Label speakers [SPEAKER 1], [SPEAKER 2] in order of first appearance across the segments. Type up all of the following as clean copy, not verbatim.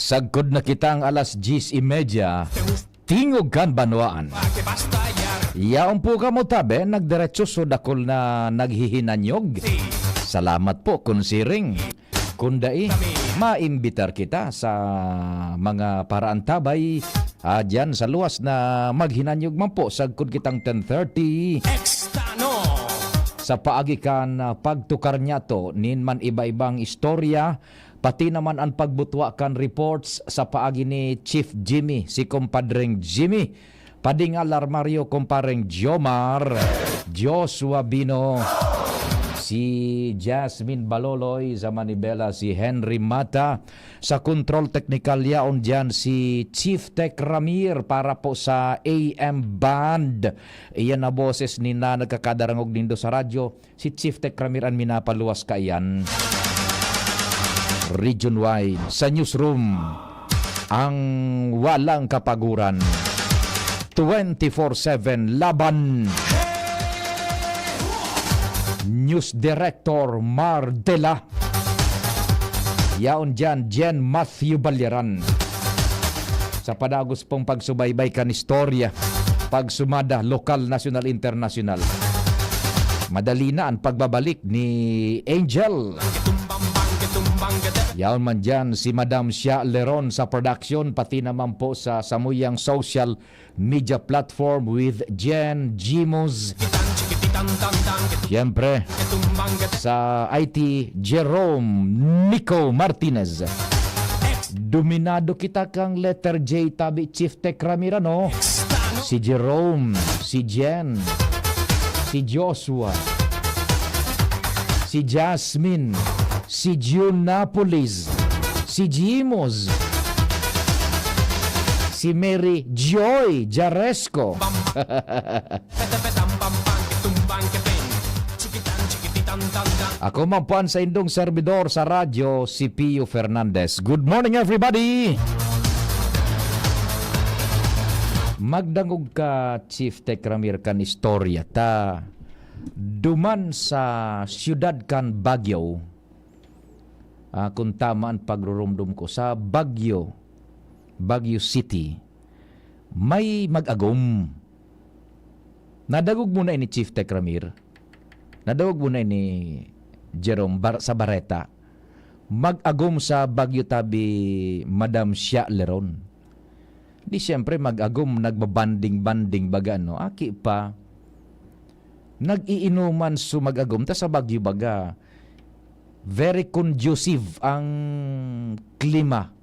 [SPEAKER 1] Sagkod na kitang alas 10:30, tingog kan banwaan. Yaon po ka mo tabi, nagdiretso so dakol na naghihinanyog. Salamat po kunsiring. Kundai, maimbitar kita sa mga paraan tabay dyan sa luwas na maghinanyog man po. Sagkod kitang 10:30. Sa paagikan pagtukar niya to, ninman iba-ibang istorya, pati naman ang pagbutwakan reports sa paagi ni Chief Jimmy, si kumpadreng Jimmy, pading alarmario kumpareng Jomar, Joshua Bino, si Jasmine Baloloy, sa Manibela si Henry Mata, sa control technical yaon dyan si Chief Tech Ramir para po sa AM Band. Iyan na boses ni na nagkakadarangog nindo sa radyo, si Chief Tech Ramir ang minapaluwas ka iyan. Region wide sa newsroom ang walang kapaguran, 24/7 laban. News Director Mar Dela, yaon dyan Jen Matthew Balyaran, sa padagos pong pagsubaybay kan istorya, pagsumada lokal, national, international. Madali na ang pagbabalik ni Angel. Yaon man dyan si Madam Shia Leron sa production, pati naman po sa samuyang social media platform with Jen Jimos. Siyempre, sa IT, Jerome Nico Martinez. Dominado kita kang letter J tabi Chief Tech Ramirano. Si Jerome, si Jen, si Joshua, si Jasmine, si June Napolis, si Jimos, si Mary Joy Jaresco. Ako mampuan sa indong servidor sa radyo, si Pio Fernandez. Good morning everybody! Magdangog ka, Chief Tech Ramir, kan istorya ta duman sa siyudad kan Baguio. Kung tama ang pagrurumdum ko sa Baguio City, may mag-agom. Nadagog muna ni Chief Tech Ramir, nadagog muna ni Jerome sa Bareta, mag-agom sa Baguio tabi Madam Shia Leron. Di siyempre mag-agom, nagbabanding-banding baga, no? Aki pa, nag-iinuman so mag-agom, ta sa Baguio baga, very conducive ang klima.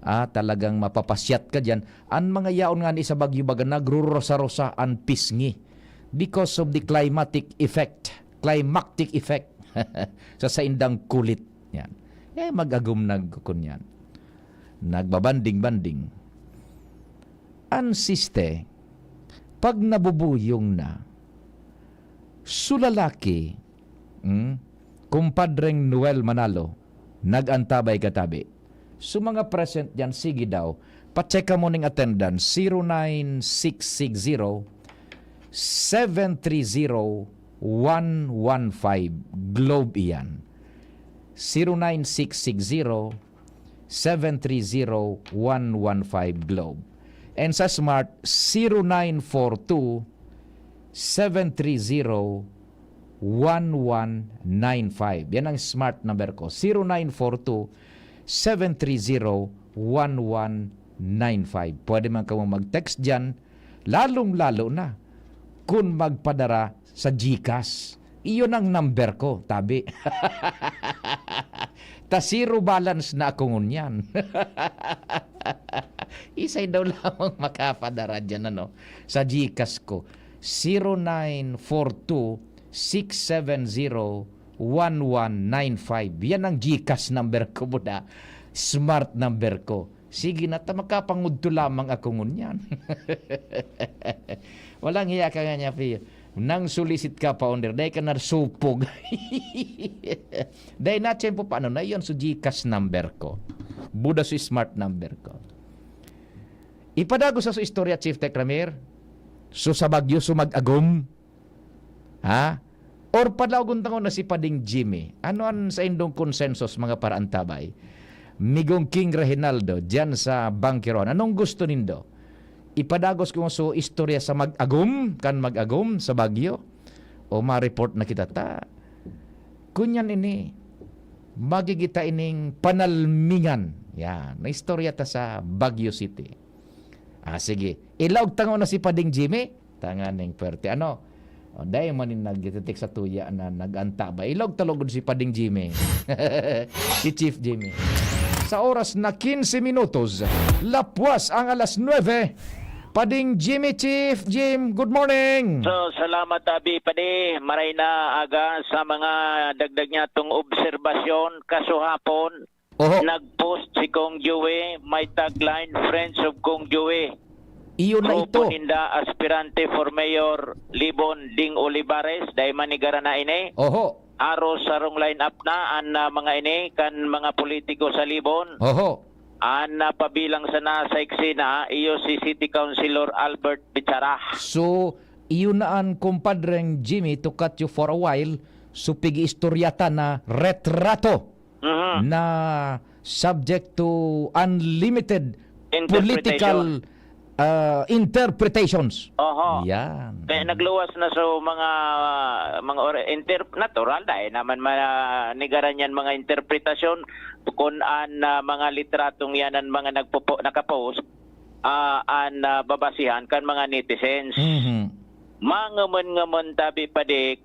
[SPEAKER 1] Talagang mapapasyat ka dyan. Ang mga yaon nga ni sa Baguio baga, nagrurosa-rosa ang pisngi because of the climactic effect sa indang kulit yan. Mag-agum nagkukun yan, nagbabanding-banding. Ansiste, pag nabubuyong na sulalaki, kumpadreng Noel Manalo, nagantabay katabi. So mga present yan, sige daw, pacheck mo ning attendance, 09660 730 115 Globe iyan. 09660 730 115 Globe. And sa Smart, 0942 730 1195. Yan ang Smart number ko. 0942 730 1195. Pwede man ka mag-text dyan, lalong-lalo na kung magpadara sa GCash. Iyon ang number ko, tabi. Ta zero balance na ako ngunyan. Isay daw lamang makapadara dyan, sa GCash ko. 0942-670-1195. Yan ang GCash number ko muna. Smart number ko. Sige na, makapangudto lamang ako ngunyan. Walang hiya ka nga niya, Pio. Nang sulisit ka pa under, dahil ka na supog. Dahil na tiyempo pa, na yun, so GCash number ko. Buda so smart number ko. Ipadago sa istorya, Chief Tech Ramir, so sa Baguio, so mag-agom, or padlagon tango na si Pading Jimmy, ano an sa indong consensus mga paraantabay? Migong King Reginaldo dyan sa Bangkiron. Anong gusto nindo? Ipadagos ko so istorya sa mag-agum sa Baguio? O ma-report na kita ta? Kunyan ini, magigita ining panalmingan. Yan, na istorya ta sa Baguio City. Sige. Ilawag tango na si Pading Jimmy. Tanganing pwerte. Dahil man yung nagtitik sa tuya na nag-anta ba? Ilawag talogod si Pading Jimmy. Si Chief Jimmy. Sa oras na 15 minutos, lapwas ang alas 9. Pading Jimmy, Chief Jim, good morning.
[SPEAKER 2] So, salamat Abi Padi. Maray na aga sa mga dagdag niya tong obserbasyon. Kasuhapon, nag-post si Kong Joey, may tagline, Friends of Kong Joey.
[SPEAKER 1] Iyon na ito.
[SPEAKER 2] Grupo ninda, aspirante for Mayor Libon Ding Olivares, dahil manigara na ini. Aros sarong line up na ang mga ini, kan mga politiko sa Libon. An pabilang sa nasa eksena, iyo si City Councilor Albert Bichara.
[SPEAKER 1] So, iyon na ang kumpadreng Jimmy, to cut you for a while, so pigi-istoryata na retrato na subject to unlimited political interpretations. Yan.
[SPEAKER 2] Kaya nagluwas na so mga natural dahil naman manigaran yan mga interpretasyon kung an mga litratong yan ang mga nakapost an babasihan kan mga netizens. Mangaman tabi padik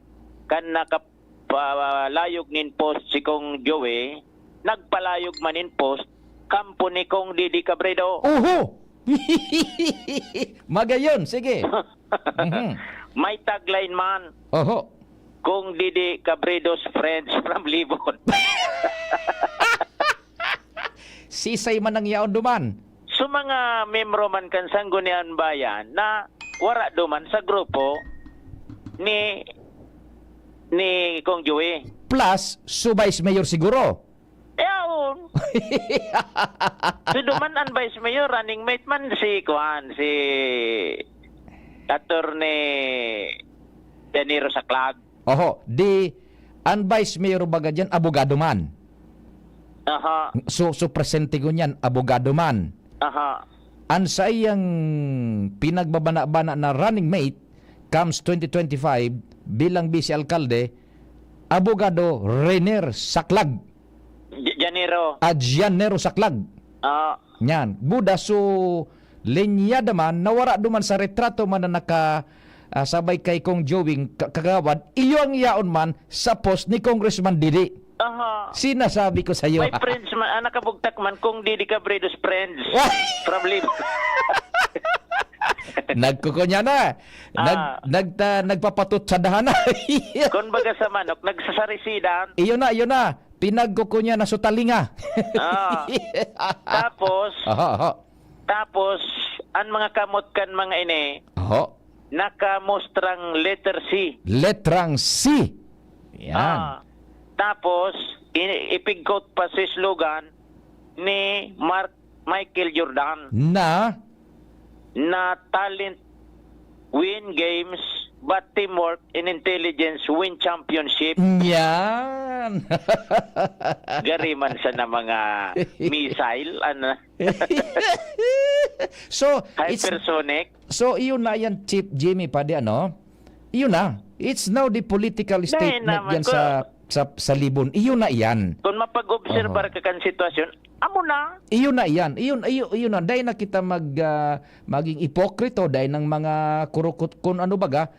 [SPEAKER 2] kan nakapalayog nin post si Kong Joey, nagpalayog manin post kampo ni Kong Didi Cabredo.
[SPEAKER 1] Magayon, sige.
[SPEAKER 2] May tagline man. Kung Didi Cabredo's friends from Libon.
[SPEAKER 1] Sisay man ang yaon duman.
[SPEAKER 2] So mga membro man kan Sangguniang Bayan na wara duman sa grupo ni Kong Joey.
[SPEAKER 1] Plus, Vice Mayor siguro.
[SPEAKER 2] Yaon. Si duman ang Vice Mayor, running mate man si Attorney Danilo Saclag.
[SPEAKER 1] Di ang Vice Mayor baga dyan, abogado man. So presente ko niyan, abogado man. Ang sa iyang pinagbabana-bana na running mate comes 2025 bilang vice alkalde, abogado Rainer Saclag. Janero Saclag. Yan. Buda so linya daman nawara duman sa retrato man na sabay kay Kong Joey kagawad, iyo ang yaon man sa post ni Congressman Didi. Sinasabi ko sa iyo.
[SPEAKER 2] May friends man, nakabugtak man Kong Didi Cabredo's friends from Libon.
[SPEAKER 1] Nagkukunya na. Nagpapatot sa dahana.
[SPEAKER 2] Kung baga sa manok, nagsasarisidan.
[SPEAKER 1] Iyo na. Pinagkukunya na sutalinga.
[SPEAKER 2] Tapos, ang mga kamot kan mga ini, nakamostrang letter C.
[SPEAKER 1] Letrang C. Yan.
[SPEAKER 2] Tapos, ipig-quote pa si slogan ni Michael Jordan na talent win games but teamwork and intelligence win championship.
[SPEAKER 1] Yan.
[SPEAKER 2] Gariman sa na mga missile
[SPEAKER 1] so
[SPEAKER 2] hypersonic.
[SPEAKER 1] So iyon na yan, Chief Jimmy Padi, iyon na. It's now the political statement yan sa Libon. Iyon na yan.
[SPEAKER 2] Kung mapag-obserbar ka kan sitwasyon, amo na.
[SPEAKER 1] Iyon na yan. Iyon na. Dahil na kita maging ipokrito dahil ng mga kurukot kung ano baga,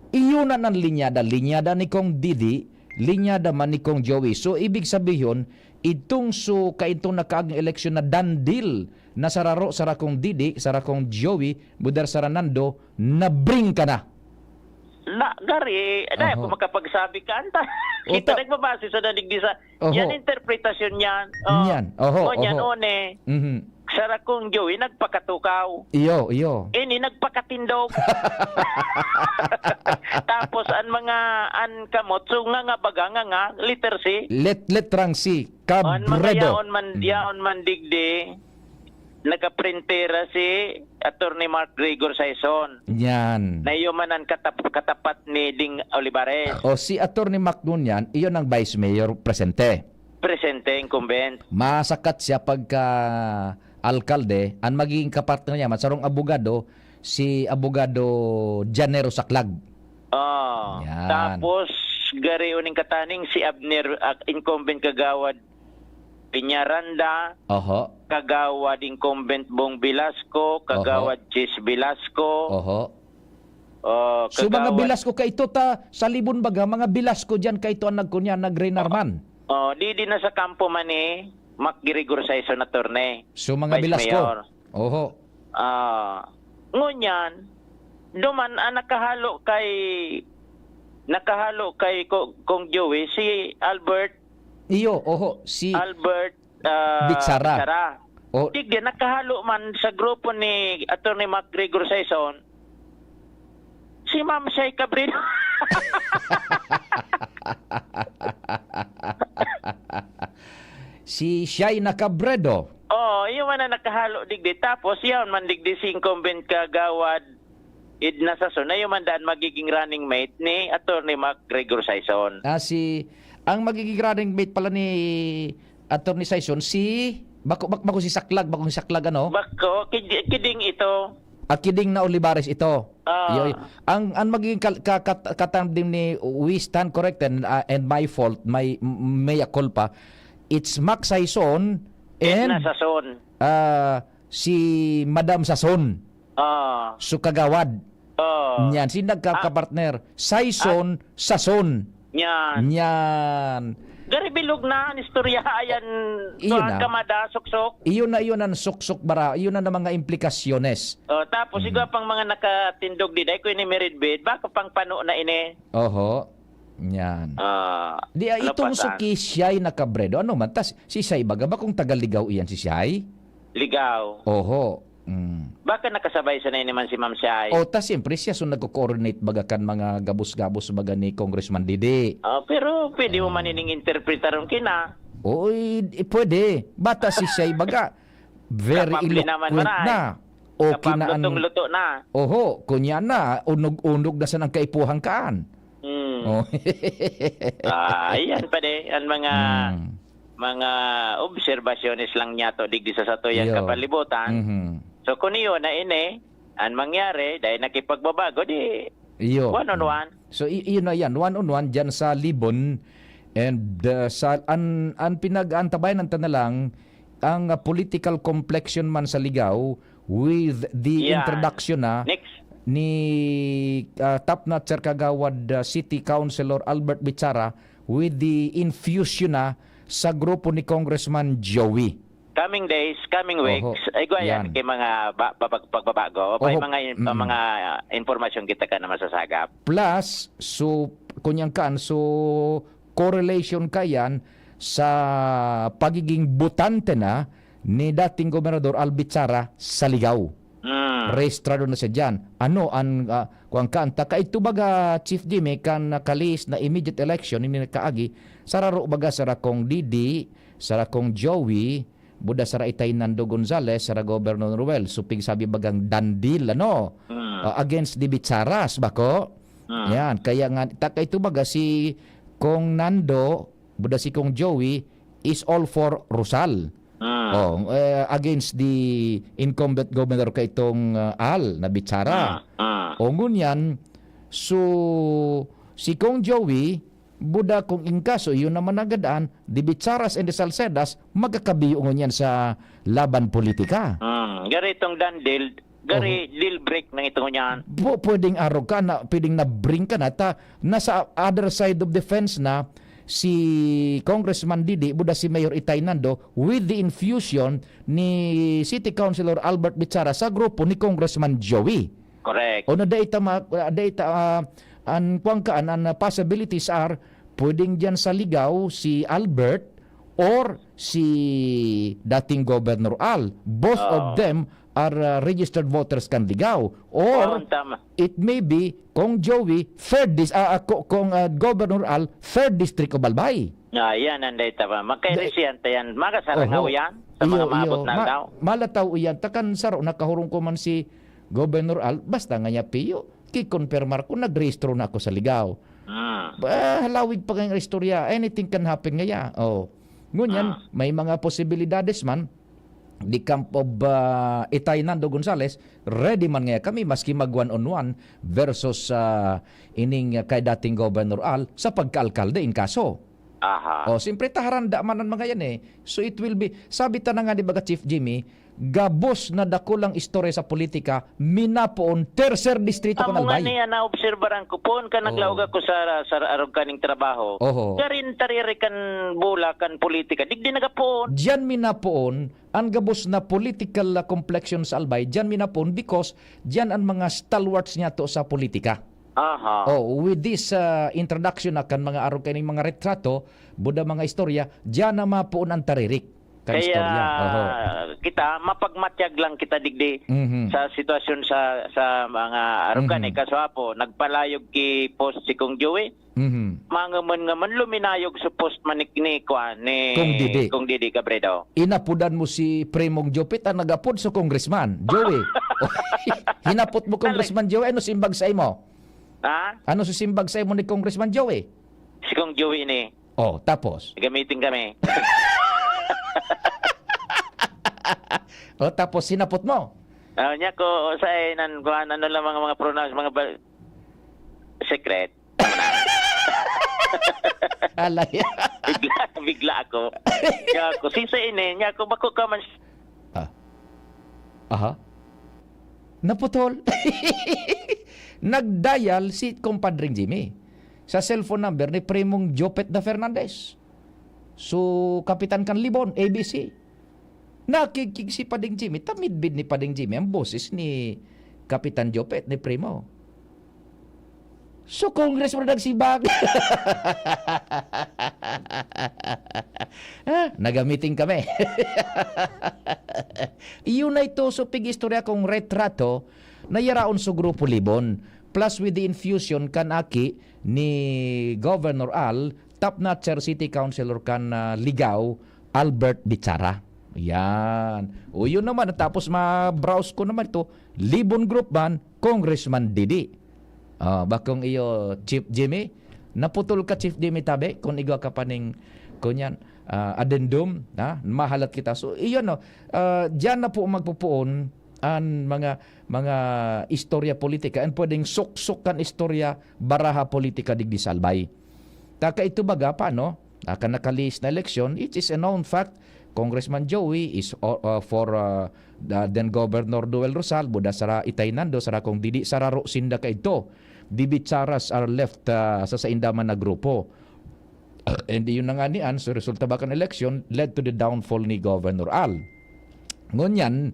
[SPEAKER 1] iyon na ng linyada. Linyada ni Kong Didi, linyada man ni Kong Joey. So, ibig sabihin, itong kaitong nakaaging eleksyon na dandil na sararo, sarakong Didi, sarakong Joey, budar saranando, na bring ka na.
[SPEAKER 2] Gari, dahil ako makapagsabi ka, anta. Kita nagbabase sa daligdi sa, yan interpretasyon yan.
[SPEAKER 1] Yan.
[SPEAKER 2] Yan, sarakong Joey, nagpakatukaw.
[SPEAKER 1] Iyo.
[SPEAKER 2] Ini, nagpakatindog. Tapos, an kamot, so nga baga, letter C.
[SPEAKER 1] Letrang C. Cabredo.
[SPEAKER 2] Ang mga yaon man digdi, nakaprintera si Attorney Mark Gregor Saison.
[SPEAKER 1] Yan.
[SPEAKER 2] Na iyo man ang katapat ni Ding Olivares.
[SPEAKER 1] Si Attorney Mac nun yan, iyon ang Vice Mayor presente.
[SPEAKER 2] Presente, incumbent.
[SPEAKER 1] Masakat siya pagka alkalde, ang magiging kapartner niya, masarong abogado, si abogado Janero Saclag.
[SPEAKER 2] Oh.
[SPEAKER 1] Yan.
[SPEAKER 2] Tapos, gari uning kataning si Abner, incumbent kagawad Piñaranda,
[SPEAKER 1] Oho.
[SPEAKER 2] kagawad incumbent Bong Velasco, kagawad Chis Velasco,
[SPEAKER 1] Oho.
[SPEAKER 2] oh,
[SPEAKER 1] So mga
[SPEAKER 2] kagawad,
[SPEAKER 1] Bilasco ka ito ta sa libon baga, mga Bilasco diyan kay ito ang nagkunya nagrenarman.
[SPEAKER 2] oh, di na sa kampo man ni Mac Grigor sa iso na torne.
[SPEAKER 1] So mga
[SPEAKER 2] Vice
[SPEAKER 1] Bilasco.
[SPEAKER 2] Mayor.
[SPEAKER 1] Oho.
[SPEAKER 2] Ngunyan, duman nakahalo kay Kong Joey si Albert
[SPEAKER 1] Iyo, oho, si
[SPEAKER 2] Bitsara.
[SPEAKER 1] Oh,
[SPEAKER 2] Digdi nakahalo man sa grupo ni Attorney MacGregor Saison si Ma'am Shay Cabrera.
[SPEAKER 1] si Shay Nakabredo.
[SPEAKER 2] Oh, yung man na nakahalo digdi. Tapos yun man digdi si incumbent kagawad Edna Sason na yung man daan magiging running mate ni Attorney MacGregor Saison.
[SPEAKER 1] Ang magiging running mate pala ni Attorney Saison si bako si Saclag, bako si Saclag ano?
[SPEAKER 2] Bako kiding ito.
[SPEAKER 1] Kiding na Olivares ito. Ang magiging katandim ni we stand corrected and my fault, my mea culpa. It's Mac Saison and
[SPEAKER 2] Edna Sason.
[SPEAKER 1] Si Madam Sason. So kagawad. Yan, si nagkakapartner. Saison, Sason. Yan.
[SPEAKER 2] Gari bilog na ang istorya ayan
[SPEAKER 1] Iyon
[SPEAKER 2] tuhan
[SPEAKER 1] na.
[SPEAKER 2] kamada suksok.
[SPEAKER 1] Iyon ang suksok bara. Iyon na mga implikasyones.
[SPEAKER 2] Tapos siguro pang mga nakatindog di dahil ko ini merit bid baka pang pano na ini.
[SPEAKER 1] Oho. Yan. Di itong
[SPEAKER 2] lapasan.
[SPEAKER 1] suki siya'y nakabredo. Ano man? Tas si Siya'y baga ba kung tagaligaw iyan si Siya'y?
[SPEAKER 2] Ligaw.
[SPEAKER 1] Oho.
[SPEAKER 2] Baka nakasabay sa na naman si Ma'am Shay.
[SPEAKER 1] Tas siyempre siya so nagko-coordinate baga kan mga gabos-gabos baga ni Congressman Didi.
[SPEAKER 2] Pero pwede mo manining interpretaron kina.
[SPEAKER 1] Pwede. Bata si Siya'y baga very
[SPEAKER 2] Kapable naman
[SPEAKER 1] eloquent
[SPEAKER 2] maray.
[SPEAKER 1] na. O
[SPEAKER 2] Kapag
[SPEAKER 1] kinaan.
[SPEAKER 2] lutong-luto na.
[SPEAKER 1] Oho, kunya na. Unog-unog na sa ng kaipuhang kaan. Oh.
[SPEAKER 2] Ayan pa de. Ang mga obserbasyones lang niya to digdi sa satoyan
[SPEAKER 1] Iyo.
[SPEAKER 2] kapalibutan. So kung iyo na ini, ang mangyari, dahil nakipagbabago, di
[SPEAKER 1] Iyo.
[SPEAKER 2] one-on-one.
[SPEAKER 1] So iyon na yan, one-on-one dyan sa Libon and sa an pinag-antabayan ng tanalang ang political complexion man sa Ligaw with the
[SPEAKER 2] Yan.
[SPEAKER 1] introduction na
[SPEAKER 2] Next.
[SPEAKER 1] ni top notcher kagawad City Councilor Albert Bitsara with the infusion na sa grupo ni Congressman Joey.
[SPEAKER 2] Coming days, coming weeks, ay
[SPEAKER 1] Yan.
[SPEAKER 2] yan kay mga pagbabago. May
[SPEAKER 1] Oho.
[SPEAKER 2] mga impormasyon kita ka na masasagap.
[SPEAKER 1] Plus, so kunyang kaan, so correlation kayan sa pagiging butante na ni dating Gobernador Albitsara sa Ligaw. Rehistrado na siya dyan. Ano ang kuang kanta? Kaito baga Chief Jimmy kan kalis na immediate election ini kaagi sararo baga sara kong Didi, sara kong Joey, buda sara itay Nando Gonzales, sara Governor Ruel, suping sabi bagang dandil ano against the Bitsaras bako. Yan, kaya nga kaito baga si kong Nando, buda si kong Joey is all for Rosal. Against the incumbent governor kay itong Al na Bitsara. O ngunyan, so si Kong Joey, buda kong inkaso, yun naman nagadaan, di Bitsaras and the Salcedas, magkakabiyo ngunyan sa laban politika.
[SPEAKER 2] Gari itong dandil, gari deal break ng ito niyan.
[SPEAKER 1] Pwedeng araw ka na, pwedeng na-bring ka na, nasa other side of the fence na, si Congressman Didi, buda si Mayor Itay Nando with the infusion ni City Councilor Albert Bitsara sa grupo ni Congressman Joey.
[SPEAKER 2] Correct.
[SPEAKER 1] O na data ang puangkaan ang possibilities are pwedeng diyan sa Ligaw si Albert or si dating Governor Al. Both of them are registered voters kan Ligaw. Or
[SPEAKER 2] tama.
[SPEAKER 1] it may be kung Joey kung Governor Al third district of Albay.
[SPEAKER 2] Yan ang data pa. Magkairesyente yan. Magasarangaw yan sa mga maabot na daw.
[SPEAKER 1] Malataw iyan. Takan saro nakahurong ko man si Governor Al. Basta nga niya piyo. Kikonfirmar ko nagrehistro na ako sa Ligaw. Halawig pa kayong istorya. Anything can happen ngaya. Ngunyan, may mga posibilidades man, the camp of Itay Nando Gonzales, ready man nga kami maski mag one-on-one versus ining kay dating Governor Al sa pagkaalkalde in kaso.
[SPEAKER 2] Aha.
[SPEAKER 1] O, siyempre taharanda man ang mga yan eh. So it will be, sabi ta na nga di ba ka Chief Jimmy, gabos na dakulang istorya sa politika, minapoon, tercer distrito ko
[SPEAKER 2] Amo nga
[SPEAKER 1] nalbay.
[SPEAKER 2] niya na-obserbaran ko po, ka naglawag ako sa arog kaning trabaho.
[SPEAKER 1] Oho.
[SPEAKER 2] Karin tariri kan bula kan politika. Digdi nagapoon.
[SPEAKER 1] Diyan minapoon, ang gabos na political complexion sa albay, diyan minapoon because diyan ang mga stalwarts niya to sa politika.
[SPEAKER 2] Aha.
[SPEAKER 1] Oh, with this introduction na kan mga arog kaning mga retrato, buda mga istorya, diyan na mapoon ang taririk kan
[SPEAKER 2] Kaya
[SPEAKER 1] istorya. Oho.
[SPEAKER 2] kita mapagmatyag lang kita digdi
[SPEAKER 1] Mhm.
[SPEAKER 2] sa sitwasyon sa mga arugan
[SPEAKER 1] Mhm.
[SPEAKER 2] kaswapo nagpalayog ki post si Kong Joey
[SPEAKER 1] Mhm.
[SPEAKER 2] mga man luminayog sa post manik ni Kwan ni
[SPEAKER 1] Kong Didi.
[SPEAKER 2] Cabredo.
[SPEAKER 1] Inapudan mo si Premong Jopit ang nagapod sa congressman, Joey. Hinapot mo congressman Joey, ano simbag sa imo?
[SPEAKER 2] Ha?
[SPEAKER 1] Ano si simbag sa imo ni congressman Joey?
[SPEAKER 2] Si Kong Joey ni
[SPEAKER 1] Oh, tapos.
[SPEAKER 2] gamitin kami.
[SPEAKER 1] Oh, tapos sinapot mo.
[SPEAKER 2] Nya ko sa nan kuan ano lang mga pronouns secret.
[SPEAKER 1] Alay.
[SPEAKER 2] bigla ako. Nya ko sisa ini nya ko bako ka man
[SPEAKER 1] Aha. Naputol. Nagdial si kumpadring Jimmy sa cellphone number ni Premong Jopet da Fernandez. So, Kapitan Kanlibon, ABC. Nakikig si Pading Jimmy. Tamidbid ni Pading Jimmy ang boses ni Kapitan Jopet, ni Premo. So, Congress mo nagsibag. Nagamiting kami. Iyon na ito so pig-istorya kong retrato na yaraon sa Grupo Libon plus with the infusion kanaki ni Governor Al top-notcher City Councilor kan Ligaw Albert Bichara. Yan. O yun naman tapos ma-browse ko naman ito Libon Group man Congressman Didi. Bakong iyo Chief Jimmy naputol ka Chief Jimmy tabi kung igwa ka paning kunyan addendum na mahalat kita so iyon no diyan na po magpupuon ang mga istorya politika and pwedeng suksok istorya baraha politika digdi salbay taka ito baga pa no nakalis na election it is a known fact Congressman Joey is for then Governor Duel Rosal buda sara Itay Nando sara kong Didi sararo sinda ka ito Dibicharas are left sa indaman na grupo. And yun na nga niyan, so resulta ba kan election led to the downfall ni Governor Al. Ngunyan,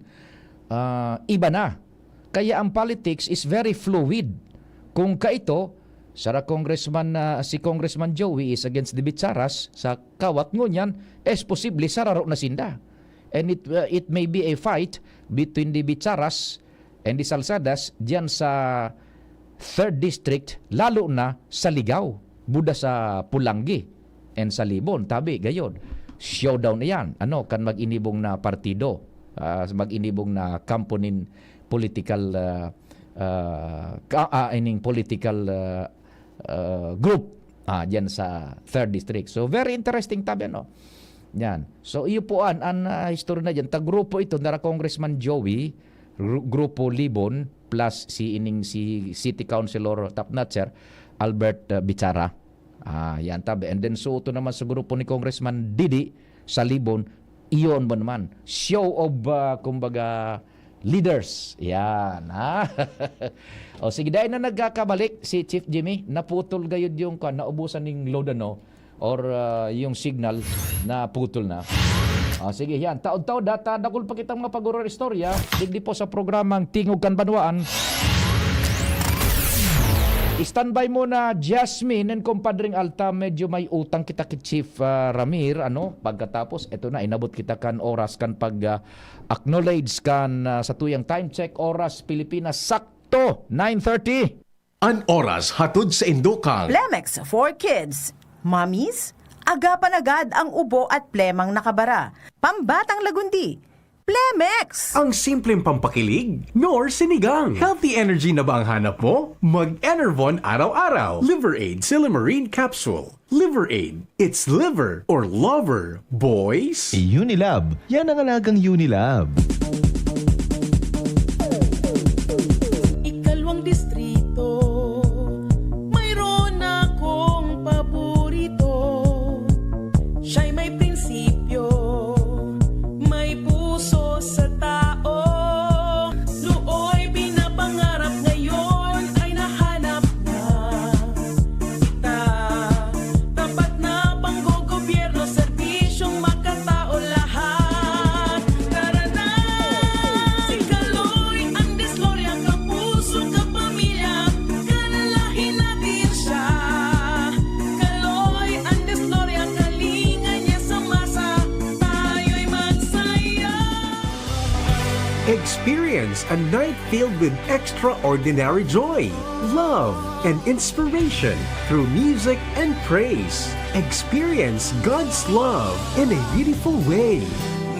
[SPEAKER 1] iba na. Kaya ang politics is very fluid. Kung kaito, sara congressman si Congressman Joey is against Dibicharas sa kawat ngunyan, es posible sararo na sinda. And it may be a fight between Dibicharas and the Salsadas diyan sa 3rd District, lalo na sa Ligaw, buda sa Pulangi, and sa Libon, tabi, gayon. Showdown yan. Ano, kan mag-inibong na partido, mag-inibong na kampunin political, political group, dyan sa 3rd District. So, very interesting tabi, ano. Yan. So, iyo po ang history na dyan. Tagrupo ito, nara Congressman Joey, Grupo Libon, plus si City Councilor top-notcher Albert Bichara. Yan tabi. And then so ito naman sa grupo ni Congressman Didi sa Libon, iyon ba naman? Show of, kumbaga, leaders. Yan. O sige, dahil na nagkakabalik si Chief Jimmy, naputol gayud yung naubusan ng load ano, or yung signal na putol na. Sige, yan. Taon-taon, dakol pa kitang mga pag-uror istorya. Digdi po sa programang Tingog kan Banwaan. I-standby muna Jasmine and kumpadring Alta. Medyo may utang kita kay Chief Ramir. Pagkatapos, eto na, inabot kita kan oras kan pag-acknowledge kan sa tuyang time check. Oras Pilipinas, sakto, 9:30.
[SPEAKER 3] An oras hatod sa Indukang.
[SPEAKER 4] Plemex for Kids. Mommies, agapan agad ang ubo at plemang nakabara. Pambatang lagundi. Plemex!
[SPEAKER 3] Ang simpleng pampakilig, nor sinigang. Healthy energy na ba ang hanap mo? Mag-Enervon araw-araw. Liver Aid Silimarine Capsule. Liver Aid. It's liver or lover, boys.
[SPEAKER 5] Unilab. Yan ang alagang Unilab.
[SPEAKER 4] Ikalawang distrito, mayroon akong paborito. Siya'y may prinsipyo, may puso sa tao. Looy pinapangarap ngayon ay nahanap na kita. Tapat na panggogobyerno, serbisyong makatao lahat. Tara na! Si Kaloy ang disloria, kapuso, kapamilya, kalalahin natin siya. Kaloy ang disloria, kalinga niya sa masa, tayo'y magsaya.
[SPEAKER 3] Experience a night filled with extraordinary joy, love, and inspiration through music and praise. Experience God's love in a beautiful way.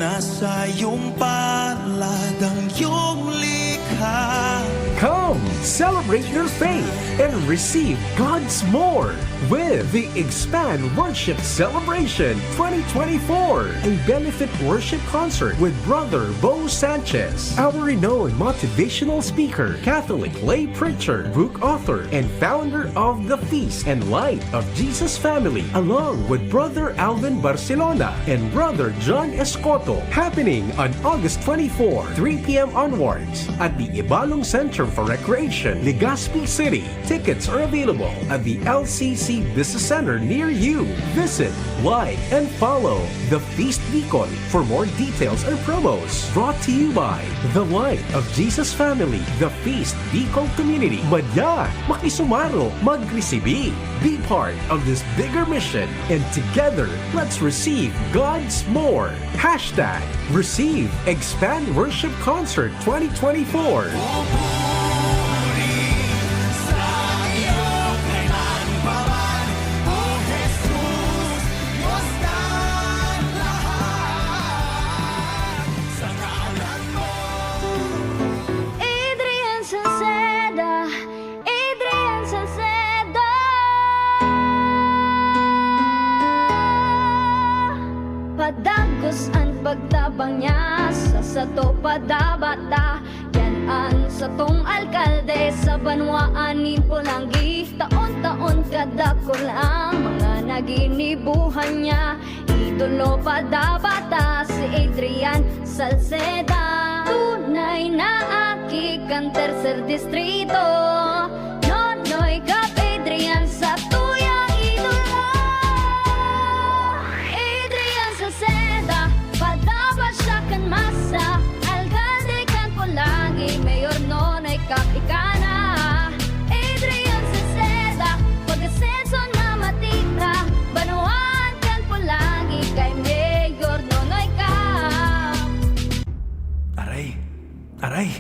[SPEAKER 6] Nasa iyong palad ang iyong likha.
[SPEAKER 3] Come, celebrate your faith and receive God's more with the Expand Worship Celebration 2024, a benefit worship concert with Brother Bo Sanchez, our renowned motivational speaker, Catholic lay preacher, book author, and founder of the Feast and Light of Jesus Family, along with Brother Alvin Barcelona and Brother John Escoto, happening on August 24, 3 p.m. onwards at the Ibalong Center for Recreation, Legazpi City. Tickets are available at the LCC Business Center near you. Visit, like, and follow The Feast Bicol for more details and promos. Brought to you by The Light of Jesus Family, The Feast Bicol Community. Madya, makisumaro, magresibi. Be part of this bigger mission, and together, let's receive God's more. Hashtag Receive Expand Worship Concert 2024.
[SPEAKER 7] Adrian Salceda, Adrian Salceda. Padagos ang pagtabang niya sa sato padabata. Yan ang satong alkalde sa banwaan ni Pulangi. Taon-taon kadako lang mga naginibuhan niya. Idolo padabata si Adrian Salceda. Tunay na aki kang tercer distrito. Nonoy kap Adrian sa tuyang idolo. Adrian Salceda, padaba siya kan masa. Alcalde kan Pulangi, mayor nonoy kap ikana. Adrian Salceda, pag-asenso na matira. Banuan kan Pulangi, kay mayor nonoy kap.
[SPEAKER 8] Aray!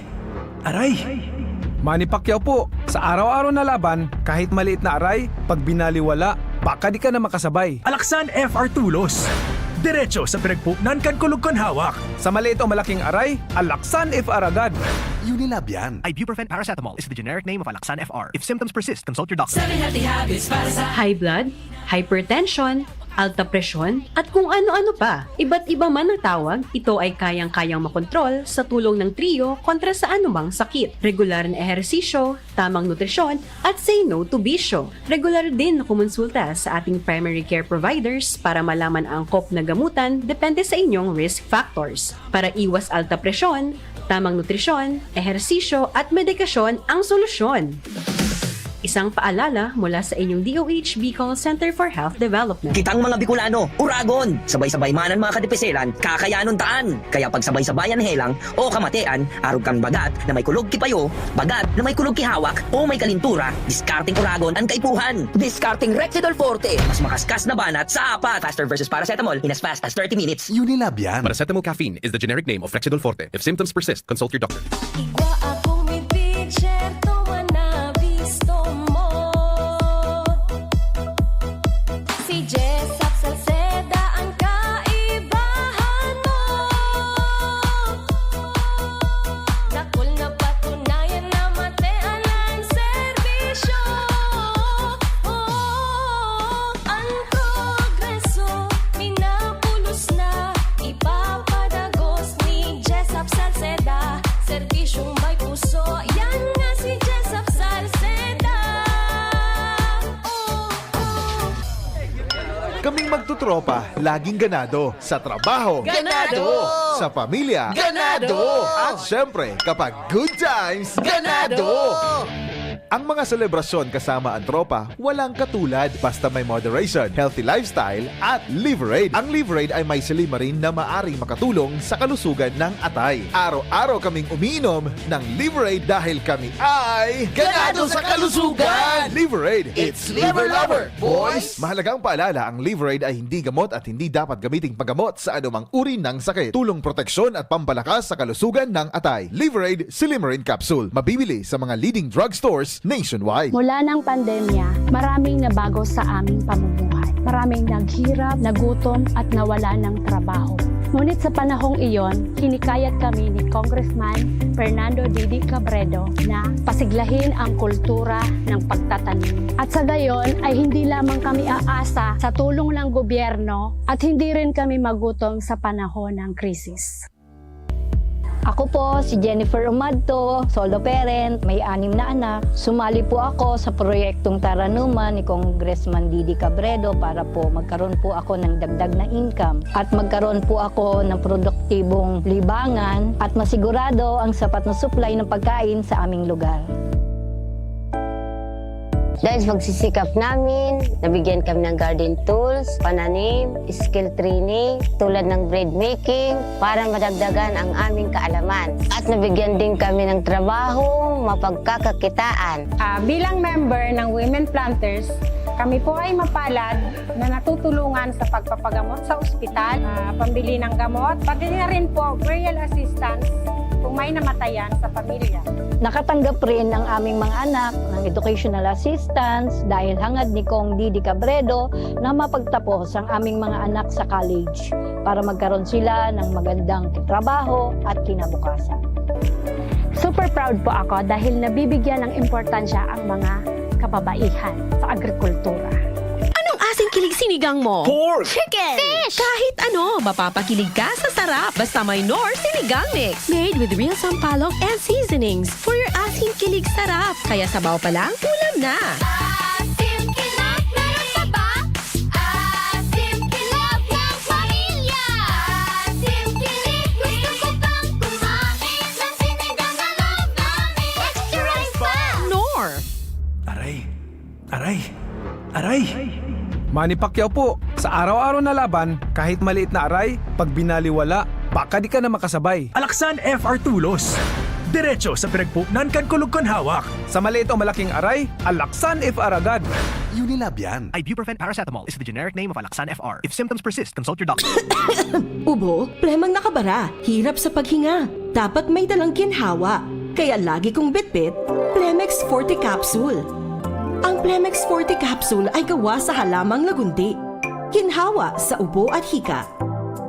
[SPEAKER 8] Manny Pacquiao po, sa araw-araw na laban, kahit maliit na aray, pag binaliwala, baka di ka na makasabay.
[SPEAKER 9] Alaksan FR Tulos. Diretso sa pinagpupnan kan kulog kon hawak.
[SPEAKER 8] Sa maliit o malaking aray, Alaksan FR agad.
[SPEAKER 5] Unilab yan.
[SPEAKER 9] Ibuprofen paracetamol is the generic name of Alaksan FR. If symptoms persist, consult your doctor.
[SPEAKER 10] High blood, hypertension, alta presyon, at kung ano-ano pa. Iba't iba man ang tawag, ito ay kayang-kayang makontrol sa tulong ng trio kontra sa anumang sakit. Regular na ehersisyo, tamang nutrisyon, at say no to bisyo. Regular din na kumonsulta sa ating primary care providers para malaman ang angkop na gamutan depende sa inyong risk factors. Para iwas alta presyon, tamang nutrisyon, ehersisyo at medikasyon ang solusyon. Isang paalala mula sa inyong DOH Bicol Center for Health Development.
[SPEAKER 11] Kitang mga Bicolano, uragon, sabay-sabay manan mga kadipeselan, kakayanon taan. Kaya pag sabay-sabayan helang o kamatean, arog kang bagat na may kulog kipayo, bagat na may kulog kihawak o may kalintura, discarding uragon ang kaipuhan. Discarding Rexidol Forte, mas makaskas na banat sa apat. Faster versus paracetamol in as fast as 30 minutes.
[SPEAKER 5] Unilab yan.
[SPEAKER 3] Paracetamol caffeine is the generic name of Flexidol Forte. If symptoms persist, consult your doctor.
[SPEAKER 7] Igwa akong may picture, to na visto mo. Si Jessop Salceda ang kaibahan mo.
[SPEAKER 5] magtutropa, laging ganado. Sa trabaho,
[SPEAKER 4] Ganado!
[SPEAKER 5] Sa pamilya,
[SPEAKER 4] Ganado!
[SPEAKER 5] At syempre, kapag good times, ganado! Ang mga selebrasyon kasama ang tropa, walang katulad basta may moderation, healthy lifestyle at Liverade. Ang Liverade ay may silimarin na maaring makatulong sa kalusugan ng atay. Araw-araw kaming umiinom ng Liverade dahil kami ay
[SPEAKER 4] Ganado sa kalusugan!
[SPEAKER 5] Liverade,
[SPEAKER 4] It's Liver Lover, boys!
[SPEAKER 5] Mahalagang paalala, ang Liverade ay hindi gamot at hindi dapat gamiting paggamot sa anumang uri ng sakit. Tulong proteksyon at pampalakas sa kalusugan ng atay. Liverade Silimarin Capsule. Mabibili sa mga leading drugstores nationwide.
[SPEAKER 12] Mula ng pandemya, maraming nabago sa aming pamumuhay. Maraming naghirap, nagutom at nawala ng trabaho. Ngunit sa panahong iyon, hinikayat kami ni Congressman Fernando Didi Cabredo na pasiglahin ang kultura ng pagtatanim. At sa gayon ay hindi lamang kami aasa sa tulong ng gobyerno at hindi rin kami magutom sa panahon ng krisis. Ako po si Jennifer Umadto, solo parent, may 6 na anak. Sumali po ako sa proyektong Taranuman ni Congressman Didi Cabredo para po magkaroon po ako ng dagdag na income at magkaroon po ako ng produktibong libangan at masigurado ang sapat na supply ng pagkain sa aming lugar.
[SPEAKER 13] Dahil sa pagsisikap namin, nabigyan kami ng garden tools, pananim, skill training, tulad ng bread making, para madagdagan ang aming kaalaman. At nabigyan din kami ng trabaho, mapagkakakitaan.
[SPEAKER 12] Bilang member ng Women Planters, kami po ay mapalad na natutulungan sa pagpapagamot sa ospital, pambili ng gamot, pati na rin po burial assistance kung may namatayan sa pamilya. Nakatanggap rin ang aming mga anak ng educational assistance dahil hangad ni Kong Didi Cabredo na mapagtapos ang aming mga anak sa college para magkaroon sila ng magandang trabaho at kinabukasan. Super proud po ako dahil nabibigyan ng importansya ang mga kababaihan sa agrikultura.
[SPEAKER 10] Anong asing kilig sinigang mo?
[SPEAKER 9] Pork!
[SPEAKER 10] Chicken! Fish! Kahit ano, mapapakilig ka sa sarap. Basta may Knorr Sinigang Mix. Made with real sampalok and seasonings for your asing kilig sarap. Kaya sabaw pa lang, ulam na.
[SPEAKER 7] Asim kinap, meron pa ba? Asim kinap ng pamilya. Asim kilig, gusto ko pang kumain ng sinigang na loob namin. Extra rice pa!
[SPEAKER 10] Knorr!
[SPEAKER 9] Aray! Aray! Aray!
[SPEAKER 8] Manny Pacquiao po, sa araw-araw na laban, kahit maliit na aray, pag binaliwala, baka di ka na makasabay.
[SPEAKER 9] Alaksan FR Tulos. Diretso sa pinagpupnan kan kulog kon hawak.
[SPEAKER 8] Sa maliit o malaking aray, Alaksan FR agad.
[SPEAKER 5] Unilab yan.
[SPEAKER 14] Ibuprofen paracetamol is the generic name of Alaksan FR. If symptoms persist, consult your doctor.
[SPEAKER 4] Ubo, plemang nakabara, hirap sa paghinga. Dapat may dalang ginhawa. Kaya lagi kong bitbit, Plemex Forte Capsule. Ang Plemex Forte Capsule ay gawa sa halamang lagundi. Ginhawa sa ubo at hika.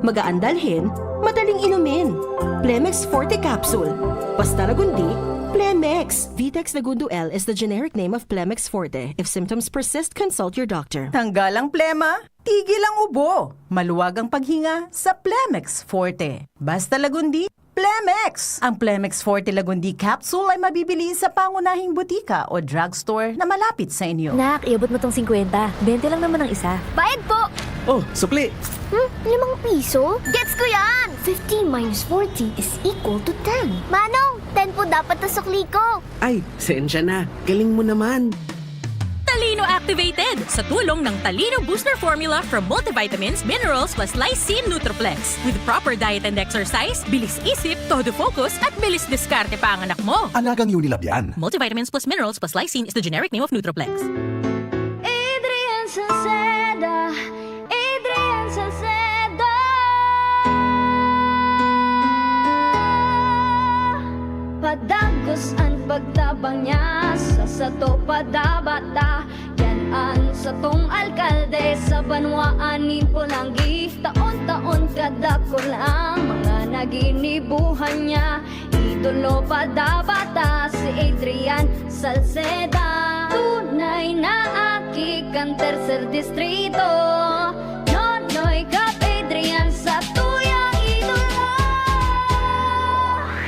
[SPEAKER 4] Magaan dalhin, madaling inumin. Plemex Forte Capsule. Basta lagundi, Plemex. Vitex Lagundo L is the generic name of Plemex Forte. If symptoms persist, consult your doctor.
[SPEAKER 15] Tanggal ang plema, tigil ang ubo. Maluwag ang paghinga sa Plemex Forte. Basta lagundi, Plemex! Ang Plemex Forte Lagundi Capsule ay mabibili sa pangunahing butika o drugstore na malapit sa inyo.
[SPEAKER 16] Nak, iabot mo tong 50. 20 lang naman ang isa.
[SPEAKER 7] Bayad po!
[SPEAKER 8] Oh, supli!
[SPEAKER 7] 5 piso? Gets ko yan! 15 minus 40 is equal to 10. Manong, 10 po dapat na sukli ko.
[SPEAKER 17] Ay, sensya na. Galing mo naman.
[SPEAKER 10] Talino Activated sa tulong ng Talino Booster Formula from multivitamins, minerals plus lysine Nutroplex. With proper diet and exercise, bilis isip, todo focus at bilis diskarte pa ang anak mo.
[SPEAKER 5] Alagang Unilab yan.
[SPEAKER 10] Multivitamins plus minerals plus lysine is the generic name of Nutroplex.
[SPEAKER 7] Adrian Salceda, Adrian Salceda. Padagos ang pagtabang niya sa sato padabata. Yan ang satong alkalde sa banwaanin po lang gift. Taon-taon kada ko lang mga naginibuhan niya. Idolo padabata si Adrian Salceda. Tunay na aki kan tercer distrito. Nonoy kap Adrian sa tuyang idolo.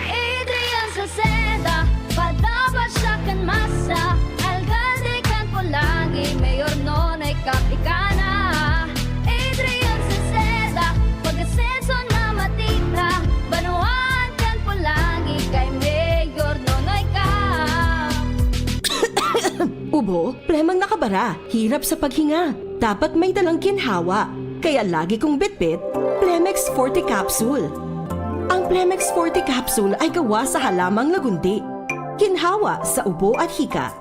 [SPEAKER 7] Adrian Salceda, padaba siya kan masa. Alcalde kan po lagi, mayor nonoy kap ikana.
[SPEAKER 4] ubo, plemang nakabara, hirap sa paghinga. Dapat may dalang ginhawa. Kaya lagi kong bitbit, Plemex Forte Capsule. Ang Plemex Forte Capsule ay gawa sa halamang lagundi. Ginhawa sa ubo at hika.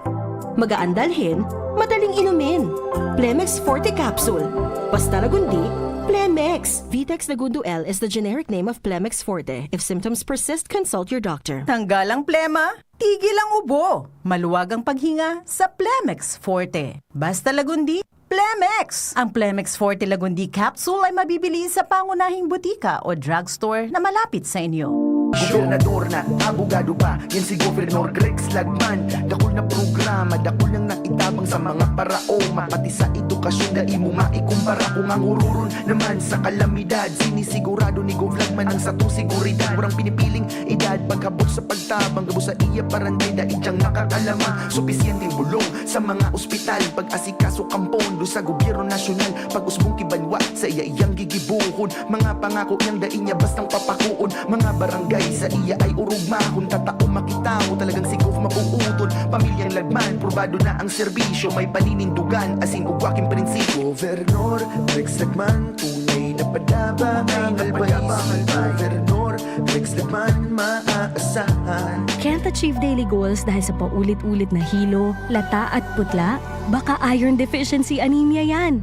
[SPEAKER 4] Magaan dalhin, madaling inumin. Plemex Forte Capsule. Basta lagundi, Plemex. Vitex Lagundo L is the generic name of Plemex Forte. If symptoms persist, consult your doctor.
[SPEAKER 15] Tanggal ang plema, tigil ang ubo. Maluwag ang paghinga sa Plemex Forte. Basta lagundi, Plemex! Ang Plemex Forte Lagundi Capsule ay mabibili sa pangunahing butika o drugstore na malapit sa inyo.
[SPEAKER 18] Gobernador na, abogado pa, yan si Gobernador Greg Slagman. Dakol na programa, dakol nang naitabang sa mga paraoma. Pati sa edukasyon na imo maikumpara. Kung ang ururon naman sa kalamidad, sinisigurado ni Govlagman ang satong seguridad. Murang pinipiling edad, pagkabot sa pagtabang, gabo sa iya parantay, daig siyang nakakalamang. Supisyenteng bulong sa mga ospital, pag-asikaso kampon, do sa gobyerno nasyonal. Pag-usbong kibanwa sa iya iyang gigibuhon. Mga pangako niyang daig niya bastang papakuon. Mga barangay sa iya ay urugmahon. Tatao makitaw, talagang sigov mapuutod. Pamilyang Lagman, probado na ang serbisyo. May paninindugan, asin ugwaking prinsipyo. Gobernador Rex Lagman, tunay na padaba ang albaysi. Gobernador Rex Lagman, maaasahan.
[SPEAKER 16] Can't achieve daily goals dahil sa paulit-ulit na hilo, lata at putla? Baka iron deficiency anemia yan.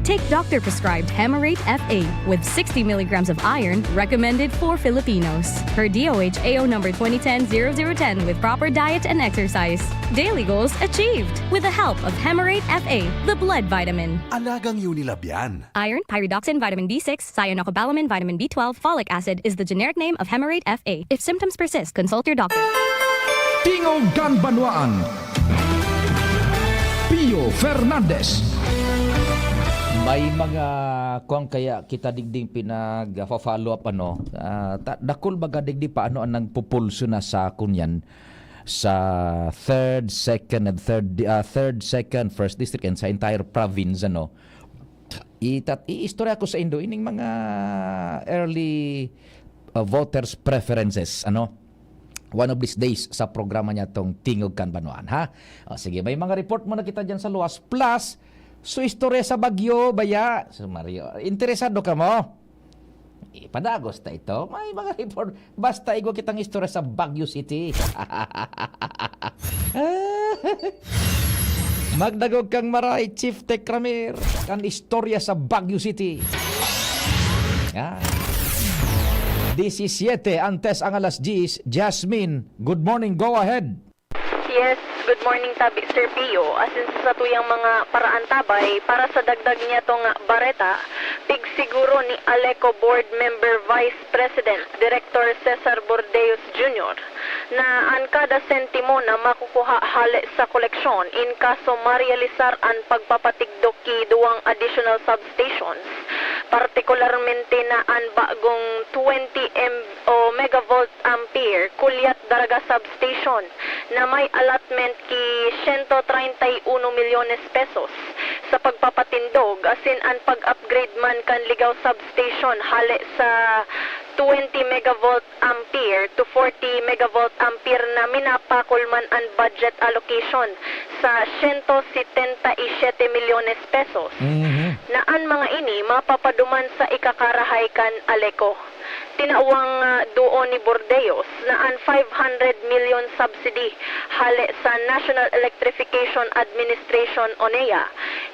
[SPEAKER 16] Take doctor-prescribed Hemarate FA with 60 milligrams of iron recommended for Filipinos. Per DOH AO number 2010-0010 with proper diet and exercise. Daily goals achieved with the help of Hemarate FA, the blood vitamin.
[SPEAKER 19] Alagang Unilab yan.
[SPEAKER 16] Iron, pyridoxine, vitamin B6, cyanocobalamin, vitamin B12, folic acid is the generic name of Hemarate FA. If symptoms persist, consult your doctor.
[SPEAKER 1] Tingog Ganbanwaan. Pio Fernandez. May mga kuang kaya kita digding pinag-follow up dakol baga digdi paano ang nagpupulso na sa kunyan sa third, second, 1st district and sa entire province iistorya ko sa Indo ining mga early voters preferences one of these days sa programa niya tong Tingog Ganbanwaan ha. Sige, may mga report mo na kita dyan sa luwas plus so, istorya sa Bagyo, baya. So, Mario, interesado ka mo? Padagos ta ito. May mga report. Basta igo kitang istorya sa Baguio City. Magdagog kang maray, Chief Tech Ramir. Kan istorya sa Baguio City. 17 antes ang alas 10. Jasmine, good morning. Go ahead.
[SPEAKER 20] Yes, good morning tabi Sir Pio. Asin sa tuyang mga paraan tabay para sa dagdag niya tong bareta, pig siguro ni Aleco Board Member Vice President Director Cesar Bordeos Jr. na ang kada sentimo na makukuha hali sa koleksyon in kaso marealisar ang pagpapatigdok ki duwang additional substations, partikularmente na ang bagong 20 megavolt ampere kulyat daraga substation na may allotment ki 131 milyones pesos sa pagpapatindog asin ang pag-upgrade man kan ligaw substation hali sa 20 megavolt ampere to 40 megavolt ampere na minapakulman ang budget allocation sa 177 milyones pesos. Na ang mga ini mapapaduman sa ikakarahay kan Aleco. Tinawang doon ni Bordeos na ang 500 million subsidy hali sa National Electrification Administration o NEA.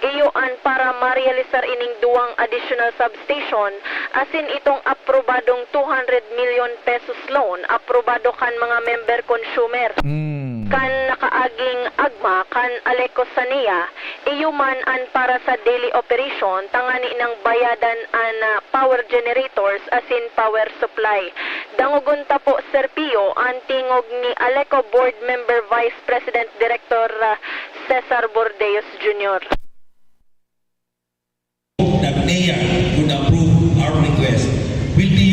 [SPEAKER 20] Iyoan para marealisar ining duwang additional substation asin itong aprobadong 200 million pesos loan aprobado kan mga member consumer. Kan nakaaging agma kan Aleco sa NEA, iyuman an para sa daily operation tangani ng bayadan an power generators asin power supply. Dangugon ta po Sir Pio ang tingog ni Aleco Board Member Vice President Director Cesar Bordeos Jr.
[SPEAKER 21] That NEA would approve our request will be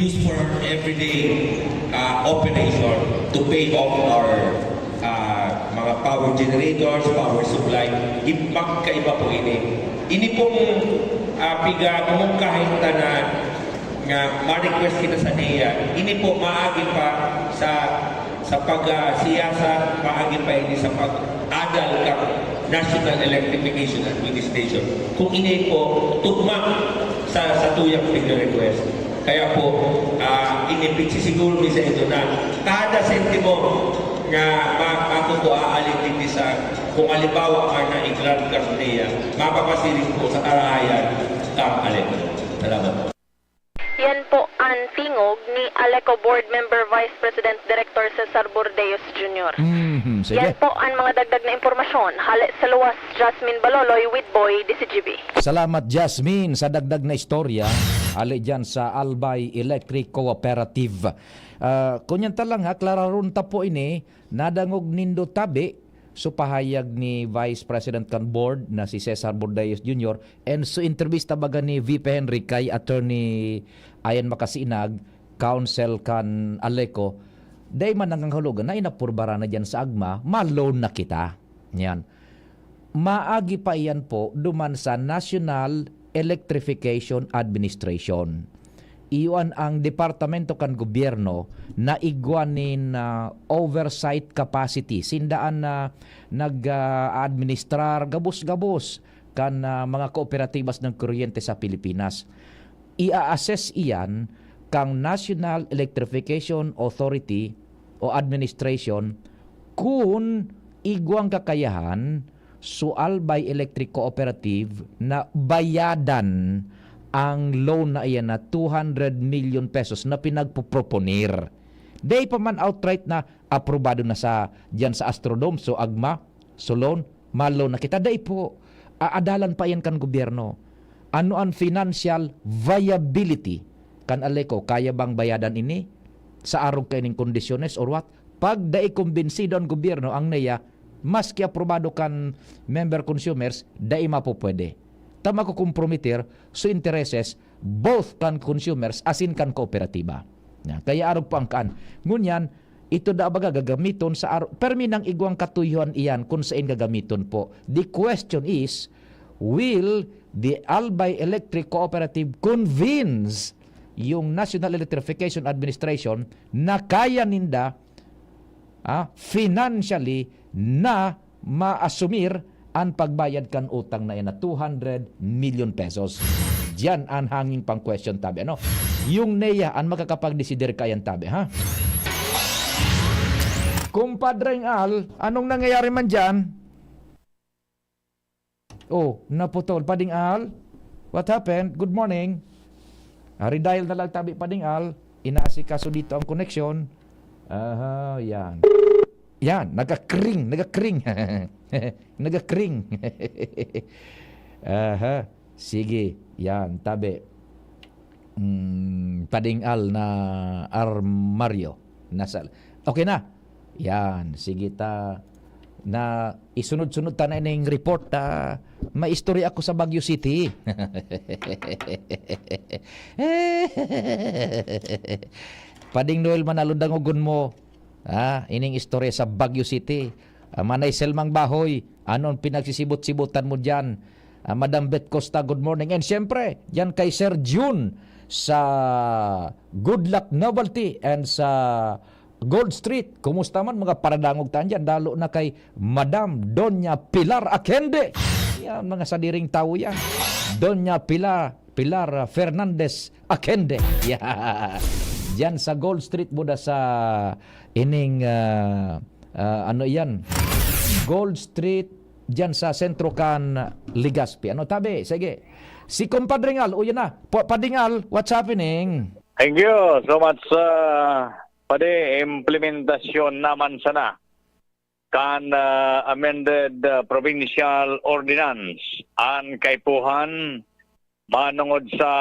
[SPEAKER 21] used for everyday operation to pay off our mga power generators, power supply. Magkaiba po ini. Ini pong piga kung kahit tanan nga ma-request kita sa NEA, ini po maagi pa sa sa pagsiyasa paagi pa ini sa pag-adal kang National Electrification Administration. Kung ini po tugma sa tuyang request. Kaya po, siguro sa ito na kada sentimo nga makukuaalin din sa kung halimbawa ka na i-grant ka niya, mapapasirin po sa arahayan kang Aleco. Salamat po.
[SPEAKER 20] Yan po ang tingog ni Aleco Board Member Vice President Director Cesar Bordeos Jr.
[SPEAKER 1] Sige.
[SPEAKER 20] Yan po ang mga dagdag na impormasyon. Hali sa luwas, Jasmine Baloloy with Boy, DCGB.
[SPEAKER 1] Salamat Jasmine sa dagdag na istorya. Ali dyan sa Albay Electric Cooperative. Kunyan talang ha, klararon ta po ini, nadangog nindo tabi, so pahayag ni Vice President kan Board na si Cesar Bordeos Jr. and so intervista baga ni VP Henry kay Attorney Ayan Makasinag, Counsel kan Aleco, day man nanganghulugan na inapurbara na dyan sa agma, ma-loan na kita. Yan. Maagi pa yan po duman sa National Electrification Administration. Iyon ang departamento kan gobyerno na igwanin oversight capacity. Sindaan na nag-administrar gabos-gabos kan mga kooperatibas ng kuryente sa Pilipinas. Ia-assess iyan kang National Electrification Authority o Administration kung igwang kakayahan so Albay Electric Cooperative na bayadan ang loan na iyan na 200 million pesos na pinagpoproponir. Day pa man outright na aprobado na sa diyan sa Astrodome, so agma, so loan, ma-loan na kita. Day po, aadalan pa yan kan gobyerno. Ano ang financial viability kan Aleco? Kaya bang bayadan ini sa arog kaining kondisyones or what? Pag day kumbinsido ang gobyerno ang neya, maski aprobado kan member consumers, day mapupwede. Tama ko kompromitir so intereses both kan consumers asin kan kooperatiba. Kaya arog pa ang kaan. Ngunyan, ito da baga gagamiton sa arog. Permi ng igwang katuyuan iyan kung saan gagamiton po. The question is, will the Albay Electric Cooperative convince yung National Electrification Administration na kaya ninda financially na maasumir ang pagbayad kan utang na yan na 200 million pesos. Diyan ang hanging pang question tabi. Ano? Yung NEA ang makakapag-decider kayan tabi. Ha? Kumpadreng Al, anong nangyayari man dyan? Oh, naputol. Pading Al, what happened? Good morning. Redial na lang tabi Pading Al. Inaasikaso dito ang connection. Yan. Yan, nagakring. Nagakring. Sige, yan, tabi. Pading Al na armaryo. Okay na. Yan, sige ta. Na isunod-sunod ta na yung report ta. May istorya ako sa Baguio City. Pading Noel manalundangogon mo. Ining istorya sa Baguio City. Manay Selmang Bahoy, anong pinagsisibot-sibutan mo dyan? Madam Beth Costa, good morning. And syempre, dyan kay Sir June sa Good Luck Novelty and sa Gold Street. Kumusta man mga paradangog taan dyan? Dalo na kay Madam Doña Pilar Akende. Yan, mga sadiring tao yan. Doña Pilar Fernandez Akende. Yeah. Dyan sa Gold Street buda sa ining ano yan? Gold Street dyan sa sentro kan Legazpi. Ano tabi? Sige. Si Compadre Ngal, uyan na. Padingal, what's happening?
[SPEAKER 2] Thank you so much pade implementasyon naman sana kan amended provincial ordinance an kaipuhan manungod sa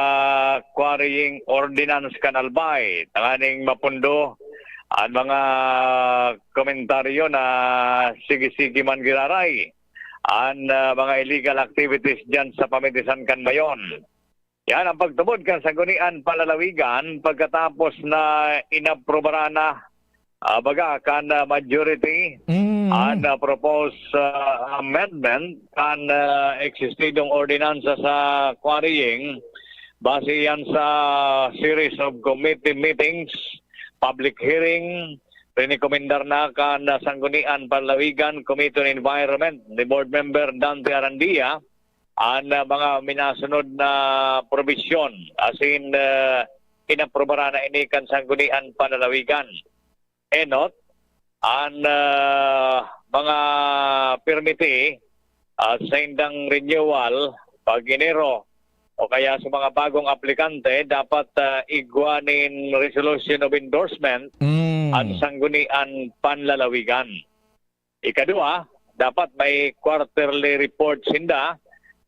[SPEAKER 2] quarrying ordinance kan Albay tanganing mapundo ang mga komentaryo na sige-sige man giraray ang mga illegal activities dyan sa pamitisan kan Mayon. Yan ang pagtubod kan sa gunian palalawigan pagkatapos na inaprobara na baga kan majority ang proposed amendment kan existing ordinance sa quarrying base yan sa series of committee meetings, public hearing, rinikomendar na kan Sanggunian Panlawigan Committee on Environment ni Board Member Dante Arandia ang mga minasunod na probisyon as in inaprobara na ini kan Sanggunian Panlawigan. Enot, ang mga permiti sa indang renewal pag Enero o kaya sa mga bagong aplikante dapat igwanin resolution of endorsement ang Sanggunian Panlalawigan. Ikadua, dapat may quarterly report sinda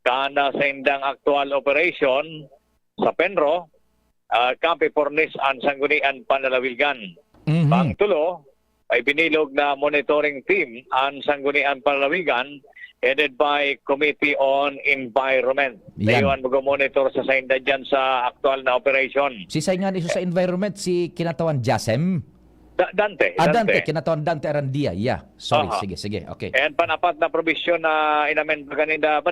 [SPEAKER 2] kana sa indang actual operation sa Penro kapi pornis ang Sanggunian Panlalawigan. Pangtulo, ay binilog na monitoring team ang Sanggunian Panlalawigan headed by Committee on Environment. Ngayon mag-monitor sa sainda dyan sa aktual na operation.
[SPEAKER 1] Si saingan iso sa environment, si kinatawan Jasem?
[SPEAKER 2] Dante.
[SPEAKER 1] Dante, kinatawan Dante Arandia. Yeah, sorry, sige, okay.
[SPEAKER 2] And panapat na provision na inamen pa kanina pa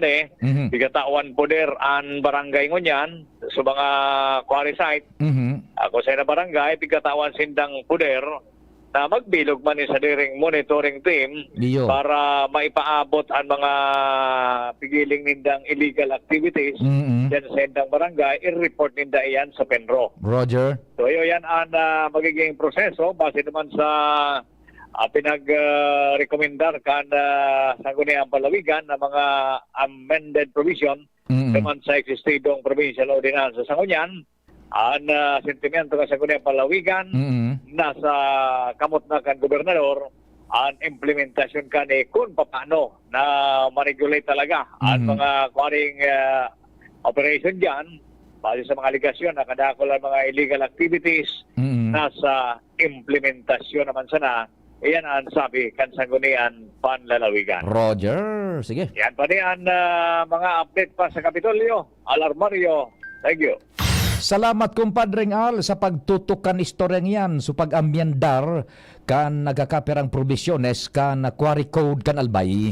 [SPEAKER 2] bigatawan poder ang barangay ngunyan sa mga quarry site. Ako sa na barangay, bigatawan sindang poder na magbilog man sa diring monitoring team para maipaabot ang mga pigiling nindang illegal activities dyan sa indang barangay, i-report ninda iyan sa Penro.
[SPEAKER 1] Roger.
[SPEAKER 2] So yan ang magiging proseso base naman sa pinag-rekomendar kan Sangguniang Panlalawigan na mga amended provision naman sa existidong provincial ordinance sa Sanggunian. Ang sentimento ng Sangguniang Panlalawigan nasa kamot na kan gobernador ang implementasyon kani kung paano na ma-regulate talaga ang mga quarrying operation dyan base sa mga aligasyon na kadakol ang mga illegal activities nasa implementasyon naman sana. Iyan ang sabi kan Sanggunian Panlalawigan.
[SPEAKER 1] Roger, sige.
[SPEAKER 2] Yan pa ang mga update pa sa Kapitolyo. Alarmario, thank you.
[SPEAKER 1] Salamat kumpadreng Al sa pagtutukan istoryang yan so pag-amyandar kan nagkakaperang probisyones kan quarry code kan albay.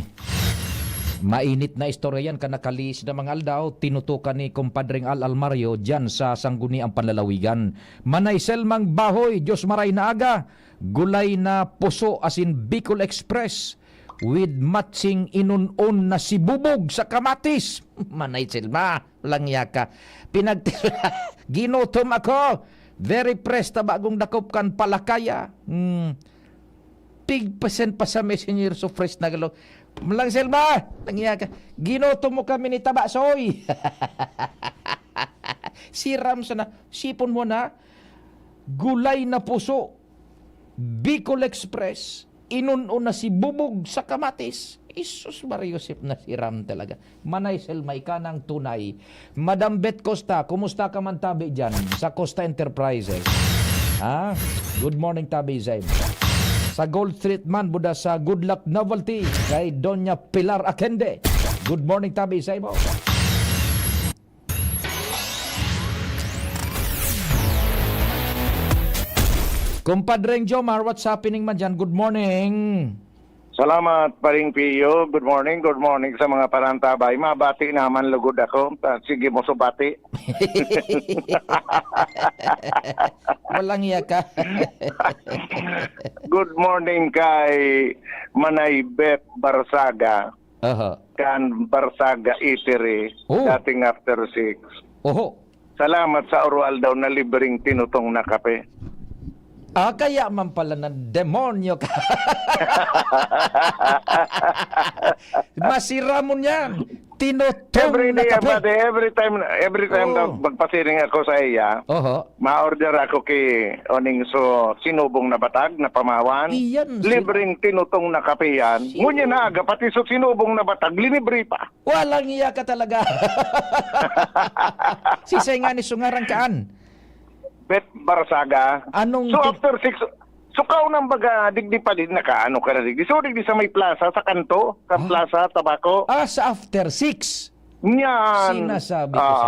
[SPEAKER 1] Mainit na istorya yan kan nakalis na mga aldaw tinutukan ni kumpadreng Al Almario dyan sa Sangguniang Panlalawigan. Manay Selmang Bahoy, Diyos maray na aga, gulay na puso asin Bicol Express with matching inunon na sibubog sa kamatis. Manay Selma, langya ka. Ginutom ako. Very pressed na bagong dakop kan palakaya. Pigpasen pa sa messenger so fresh na galo. Malang Selma, langya ka. Ginutom mo kami ni Tabasoy. Siram sa na. Sipon mo na. Gulay na puso. Bicol Express. Inunon na si bubog sa kamatis. Isus Mariusip na si Ram talaga. Manay Selma, ika ng tunay. Madam Bet Costa, kumusta ka man tabi dyan sa Costa Enterprises? Ha? Good morning tabi Zaim. Sa Gold Street man, buda sa Good Luck Novelty kay Doña Pilar Akende. Good morning tabi Zaim. Kumpadreng Jomar, what's happening man dyan? Good morning.
[SPEAKER 6] Salamat, Paring Pio. Good morning sa mga parantabay. Mabati naman, lugod ako. Sige mo subati.
[SPEAKER 1] Walang iya ka.
[SPEAKER 6] Good morning kay Manay Bet Barsaga. Kan Barsaga Eatery. Dating after 6. Salamat sa oral daw na libreng tinutong na kape.
[SPEAKER 1] Kaya man pala ng demonyo ka. Masira mo niyan. Tinutong na kape.
[SPEAKER 6] Every time daw magpasiring ako sa iya, ma-order ako kay Oning so sinubong na batag na pamawan. Libreng tinutong na kape yan. Ngunyan na aga, pati so sinubong na batag, linibre pa.
[SPEAKER 1] Walang iya ka talaga. Sisay nga ni sungarang kaan.
[SPEAKER 6] Bet Barsaga.
[SPEAKER 1] Anong
[SPEAKER 6] so after 6, so kao nang baga digdi pa din nakaano ka na digdi. So digdi sa may plaza, sa kanto, sa plaza, tabako.
[SPEAKER 1] Sa after 6?
[SPEAKER 6] Nyan.
[SPEAKER 1] Sinasabi ko sa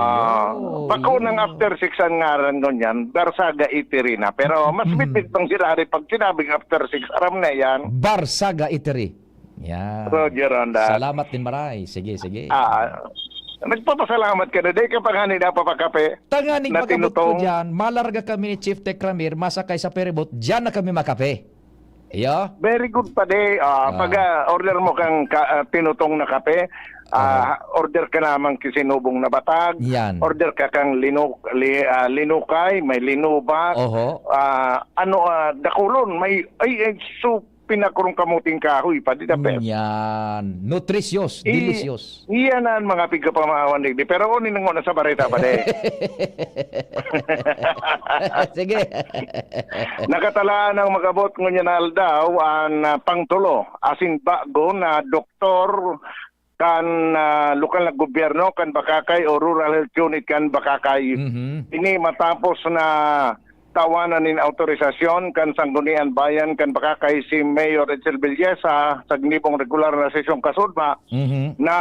[SPEAKER 1] iyo.
[SPEAKER 6] Pako ng after 6 ang ngaran nun yan, Barsaga Eatery na. Pero mas bitbit pang sinari pag sinabing after 6, aram na yan.
[SPEAKER 1] Barsaga Eatery. Yan.
[SPEAKER 6] Roger on that.
[SPEAKER 1] Salamat din maray. Sige.
[SPEAKER 6] Nagpapasalamat ka na. Day ka pa nga nila papakape.
[SPEAKER 1] Tanganing pag-abot ko dyan, malarga kami ni Chief Tech Ramir, masakay sa ferryboat, dyan na kami makape. Iyo?
[SPEAKER 6] Very good pa de. Pag order mo kang tinutong na kape, order ka naman kisinubong na batag.
[SPEAKER 1] Yan.
[SPEAKER 6] Order ka kang linukay, may linubak.
[SPEAKER 1] Oho.
[SPEAKER 6] Dakulon, may so pinakurong kamuting kahoy pa di dapat.
[SPEAKER 1] Yan. Nutritious, delicious.
[SPEAKER 6] Iyan ang mga pigkapamahawan digdi. Pero unin nga na sa bareta pa de.
[SPEAKER 1] Sige.
[SPEAKER 6] Nakatalaan ng magabot ngunya na aldaw ang pangtulo. Asin bago na doktor kan lokal na gobyerno kan Bakakay o rural health unit kan Bakakay. Ini matapos na tawanan nin autorisasyon kan Sanggunian Bayan kan Bakakay si Mayor Edsel Villesa sa gnibong regular na sesyong kasudma na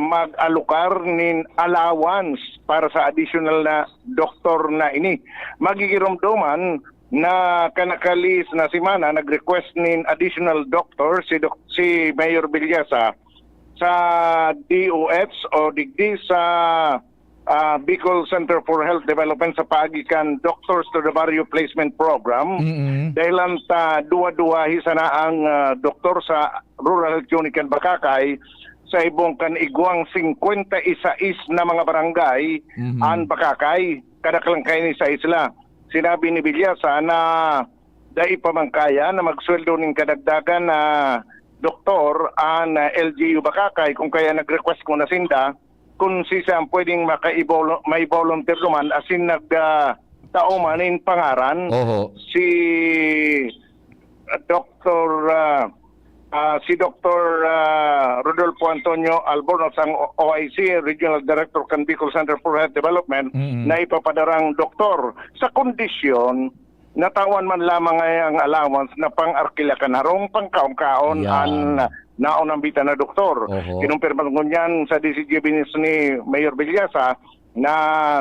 [SPEAKER 6] mag-alukar nin allowance para sa additional na doktor na ini. Magigiromdoman na kanakalis na simana nag-request nin additional doctor si Mayor Villesa sa DOH o digdi sa Bicol Center for Health Development sa paagikan Doctors to the Barrio Placement Program. Dahil ang duwa-duwa hisana ang doktor sa Rural Health Unit kan Bakakay sa ibong kan igwang 56 na mga barangay ang Bakakay. Kadakalangkay ni sa isla. Sinabi ni Villasa na dahil pamangkaya na magsweldo ng kadagdagan na doktor ang LGU Bakakay kung kaya nag-request ko na sinda kung sisang pwedeng may volunteer naman asin nagtao in pangaran si Dr. Rodolfo Antonio Albornoz ang OIC Regional Director kan Bicol Center for Health Development na ipapadarang doktor sa kondisyon natawan man lamang ang allowance na pang-arkila kanarong pangkaon-kaon ang naunang bita na doktor. Kinumpirma ngunyan sa DCGB ni Mayor Villasa na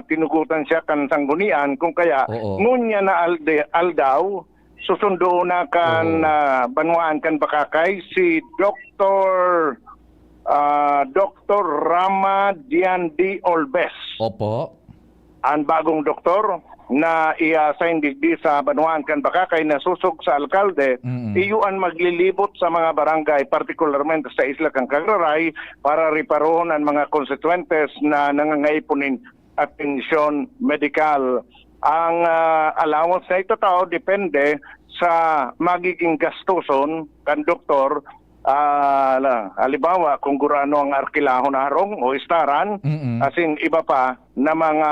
[SPEAKER 6] tinugutan siya kan Sanggunian kung kaya ngunya na aldaw susundo na kan banwaan kan Bakakay si Dr. Rama Diandi Olbes.
[SPEAKER 1] Opo.
[SPEAKER 6] Ang bagong doktor na i-assign digdi sa Banwaan kan Bakakay na susog sa alkalde, iyuan maglilibot sa mga barangay, particularmente sa isla kang Kagraray, para riparoon ang mga konstituentes na nangangaipunin atensyon medikal. Ang allowance na ito depende sa magiging gastuson kan doktor. Halimbawa, kung gurano ang arkilahon na harong o istaran, asin iba pa na mga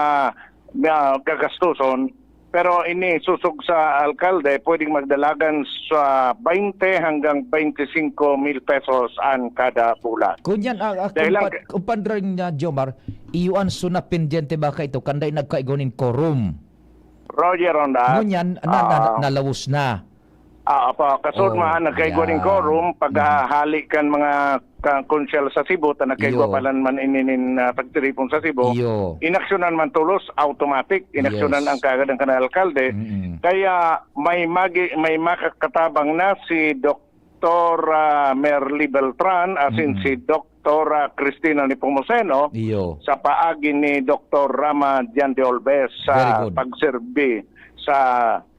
[SPEAKER 6] gagastuson, pero ini susog sa alkalde pwedeng magdalagan sa 20 hanggang 25 mil pesos ang kada bulan.
[SPEAKER 1] Kunyan kumpadring Jomar, iuan suna pendiente baka ito kanday nagkaigonin quorum.
[SPEAKER 6] Roger Ronda.
[SPEAKER 1] Kunyan nalawos na.
[SPEAKER 6] Kasudmaan nagkaigoning quorum paghahali kan mga konsyel sa Cebu ta nagkaigwa palan man ininin pagtiripon sa Cebu. Inaksyonan man tulos automatic, inaksyonan ang kagad ang kanal alkalde. Kaya may makakatabang na si Dr. Merly Beltran asin si Dr. Cristina Nepomuceno sa paagi ni Dr. Rama Diandi Olbes sa pagserbi sa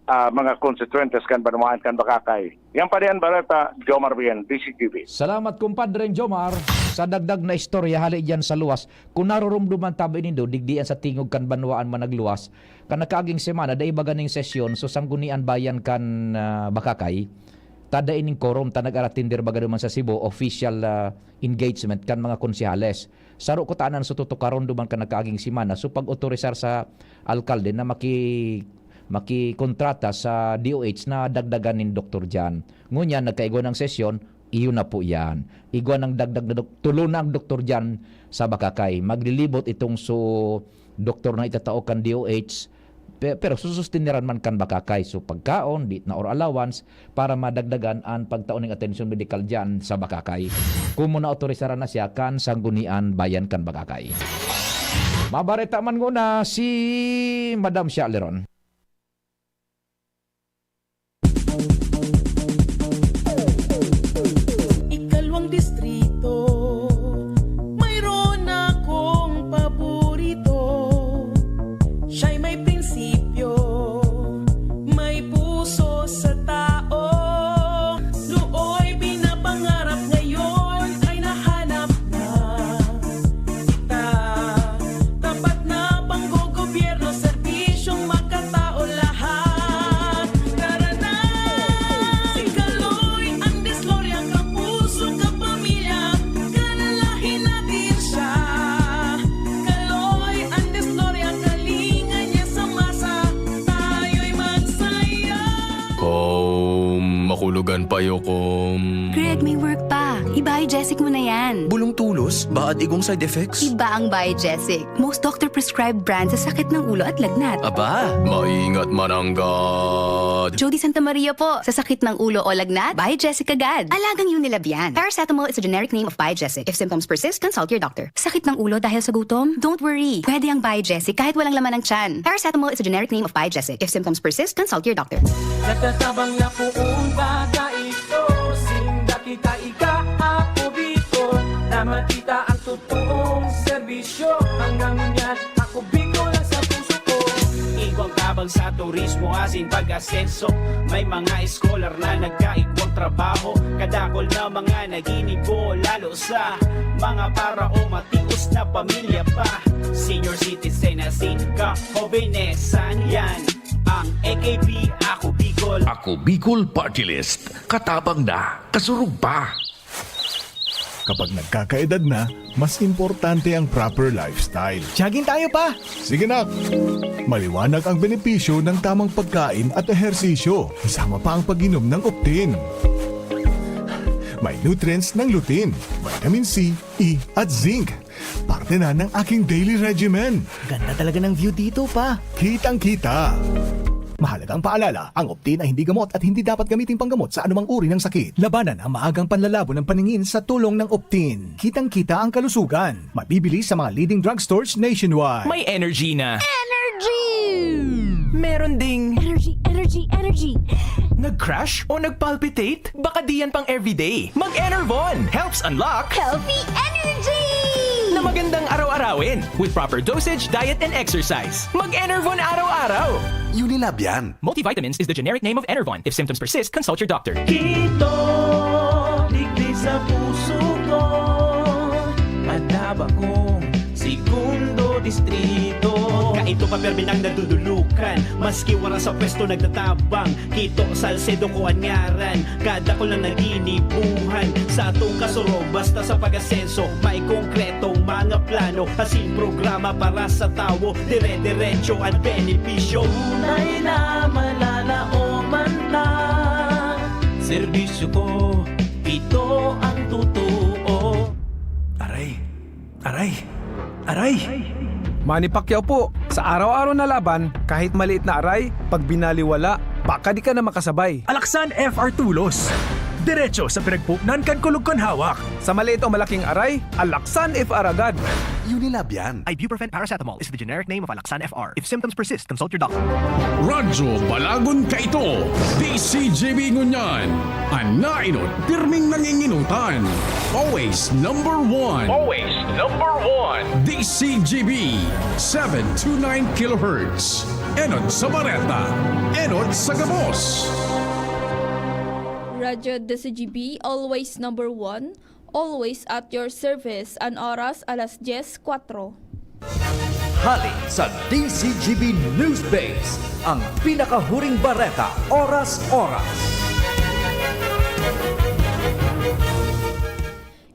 [SPEAKER 6] mga constituentes kan Banwaan kan Bakakay. Yan pa rin Barata, Jomar Bien, DCTV.
[SPEAKER 1] Salamat kumpadreng Jomar sa dagdag na istorya hali dyan sa luwas. Kung narurumduman tabi nindo, digdian sa tingog kan Banwaan managluwas, kan nakaaging semana, da iba ganing sesyon, so Sanggunian Bayan kan Bakakay, tada ining quorum, ta nag-aratindir baga naman sa Cebu, official engagement kan mga konsihales. Saro ko tanan so tutukaron duman kan nakaaging semana, so pag-autorisar sa alkalde na makikontrata sa DOH na dagdagan ni Dr. Jan. Ngunyan, nagkaigo ng sesyon, iyo na po yan. Igwa ng dagdag na tulo na ang Dr. Jan sa Bakakay. Maglilibot itong doktor na itatao kan DOH, pero susustiniran man kan Bakakay. So pagkaon, di na or allowance, para madagdagan ang pagtaon ng atensyon medical dyan sa Bakakay. Kung muna autorisaran na siya kan Sanggunian Bayan kan Bakakay. Mabareta man muna si Madam Shaleron.
[SPEAKER 11] Distrito, mayroon akong paborito. Siya'y may prinsipyo, may puso sa tao.
[SPEAKER 3] payokom.
[SPEAKER 16] Greg, may work pa. I-Biogesic mo na yan.
[SPEAKER 3] Bulong tulos? Baad igong side effects?
[SPEAKER 16] Iba ang Biogesic. Most doctor-prescribed brand sa sakit ng ulo at lagnat.
[SPEAKER 3] Aba, maingat mananggad.
[SPEAKER 16] Jody Santa Maria po. Sa sakit ng ulo o lagnat, Biogesic agad. Alagang Unilab yan. Paracetamol is a generic name of Biogesic. If symptoms persist, consult your doctor. Sakit ng ulo dahil sa gutom? Don't worry. Pwede ang Biogesic kahit walang laman ng tiyan. Paracetamol is a generic name of Biogesic. If symptoms persist, consult your doctor.
[SPEAKER 11] Natatabang na poong bata ito, sinda kita ika-ako dito, na makita ang totoong serbisyo. Hanggang yan, ako bigo lang sa puso ko. Igwang tabang sa turismo, asin pag-asenso. May mga scholar na nagkaigwang trabaho. Kadakol na mga naginibo, lalo sa mga parao matios na pamilya pa. Senior citizen na sinka, hobenesan yan. Ang AKP, Ako Bicol.
[SPEAKER 19] Ako Bicol Party List. Katabang na, kasurug pa.
[SPEAKER 9] Kapag nagkakaedad na, mas importante ang proper lifestyle.
[SPEAKER 8] Jogging tayo pa!
[SPEAKER 9] Sige nak! Maliwanag ang benepisyo ng tamang pagkain at ehersisyo. Kasama pa ang pag-inom ng Optin. May nutrients ng lutein, vitamin C, E at zinc. Parte na ng aking daily regimen.
[SPEAKER 8] Ganda talaga ng view dito pa.
[SPEAKER 9] Kitang-kita. Mahalagang paalala, ang Optin ay hindi gamot at hindi dapat gamitin panggamot sa anumang uri ng sakit. Labanan ang maagang panlalabo ng paningin sa tulong ng Optin. Kitang-kita ang kalusugan. Mabibili sa mga leading drugstores nationwide.
[SPEAKER 14] May energy na.
[SPEAKER 16] Energy!
[SPEAKER 14] Meron ding
[SPEAKER 16] Energy!
[SPEAKER 14] nag-crash o nag-palpitate? Baka di yan pang everyday. Mag-Enervon helps unlock
[SPEAKER 16] Healthy energy!
[SPEAKER 14] na magandang araw-arawin with proper dosage, diet, and exercise. Mag-Enervon araw-araw.
[SPEAKER 19] Unilab yan.
[SPEAKER 14] Multivitamins is the generic name of Enervon. If symptoms persist, consult your doctor.
[SPEAKER 11] Kito, liglig sa puso ko, madaba kong segundo distrito. Kaito pa perminang nadudulukan, maski wala sa pwesto nagtatabang. Kito Salcedo ko anyaran, kada ko lang naginibuhan. Sa atong kasuro, basta sa pag-asenso, may konkretong mga plano. Asin programa para sa tao, dire-diretso at benepisyo. Tunay na malalaoman na, serbisyo ko, ito ang totoo.
[SPEAKER 8] Aray! Manny Pacquiao po, sa araw-araw na laban, kahit maliit na aray, pag binaliwala, baka di ka na makasabay.
[SPEAKER 9] Alaksan FR Tulos. Diretso sa pinagpupnan kan kulugkon hawak.
[SPEAKER 8] Sa maliit o malaking aray, Alaksan FR agad.
[SPEAKER 19] Unilab yan.
[SPEAKER 14] Ibuprofen paracetamol is the generic name of Alaksan FR. If symptoms persist, consult your doctor.
[SPEAKER 22] Radyo Balagon Kaito, DCGB Ngunyan, Anainot, pirming nanginginutan. Always number one. DCGB, 729 kHz. Enod sa Bareta, Enod sa Gabos.
[SPEAKER 23] Radyo DCGB, always number one, always at your service. An oras, 10:04.
[SPEAKER 24] Hali sa DCGB News Base, ang pinakahuring bareta, oras-oras.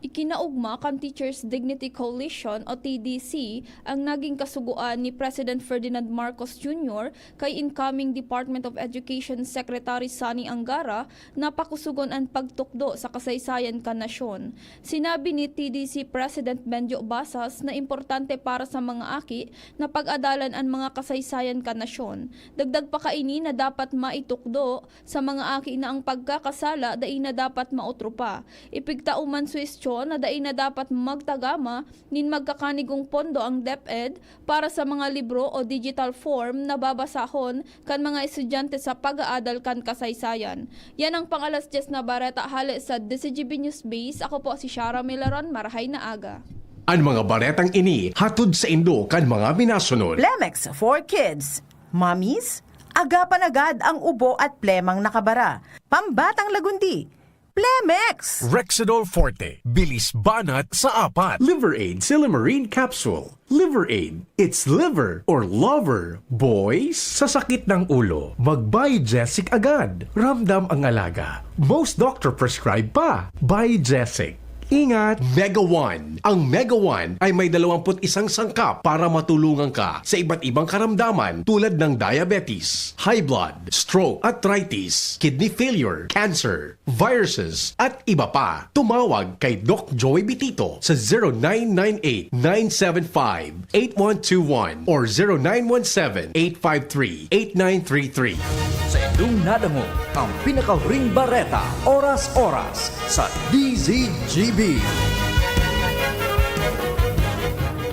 [SPEAKER 23] Ikinaugma kan Teachers Dignity Coalition o TDC ang naging kasuguan ni President Ferdinand Marcos Jr. kay incoming Department of Education Secretary Sani Angara na pakusugon ang pagtukdo sa kasaysayan kan nasyon. Sinabi ni TDC President Benjo Basas na importante para sa mga aki na pag-adalan ang mga kasaysayan kan nasyon. Dagdag pa kaini na dapat maitukdo sa mga aki na ang pagkakasala dai na dapat mautro pa. Ipigtauman suwestyon na dai na dapat magtagama nin magkakanigong pondo ang DepEd para sa mga libro o digital form na babasahon kan mga estudyante sa pag-aadal kan kasaysayan. Yan ang pang-alas 10 na bareta hali sa DCGB News Base. Ako po si Shara Milaron, marahay na aga.
[SPEAKER 22] Ang mga baretang ini hatod sa Indo kan mga minasunod.
[SPEAKER 15] Plemex for Kids. Mommies, agapan agad ang ubo at plemang nakabara. Pambatang lagundi. Plemex!
[SPEAKER 9] Rexidol Forte. Bilis banat sa apat.
[SPEAKER 22] Liver Aid Silymarin Capsule. Liver Aid. It's liver or lover. Boys, sa sakit ng ulo, mag-Biogesic agad. Ramdam ang alaga. Most doctor prescribe pa. Biogesic. Ingat! Mega One. Ang Mega One ay may 21 sangkap para matulungan ka sa iba't ibang karamdaman tulad ng diabetes, high blood, stroke, arthritis, kidney failure, cancer, viruses, at iba pa. Tumawag kay Doc Joey Bitito sa 0998-975-8121 or 0917-853-8933.
[SPEAKER 24] Sa inyong nadango, ang pinakahuring bareta, oras-oras sa DZGB.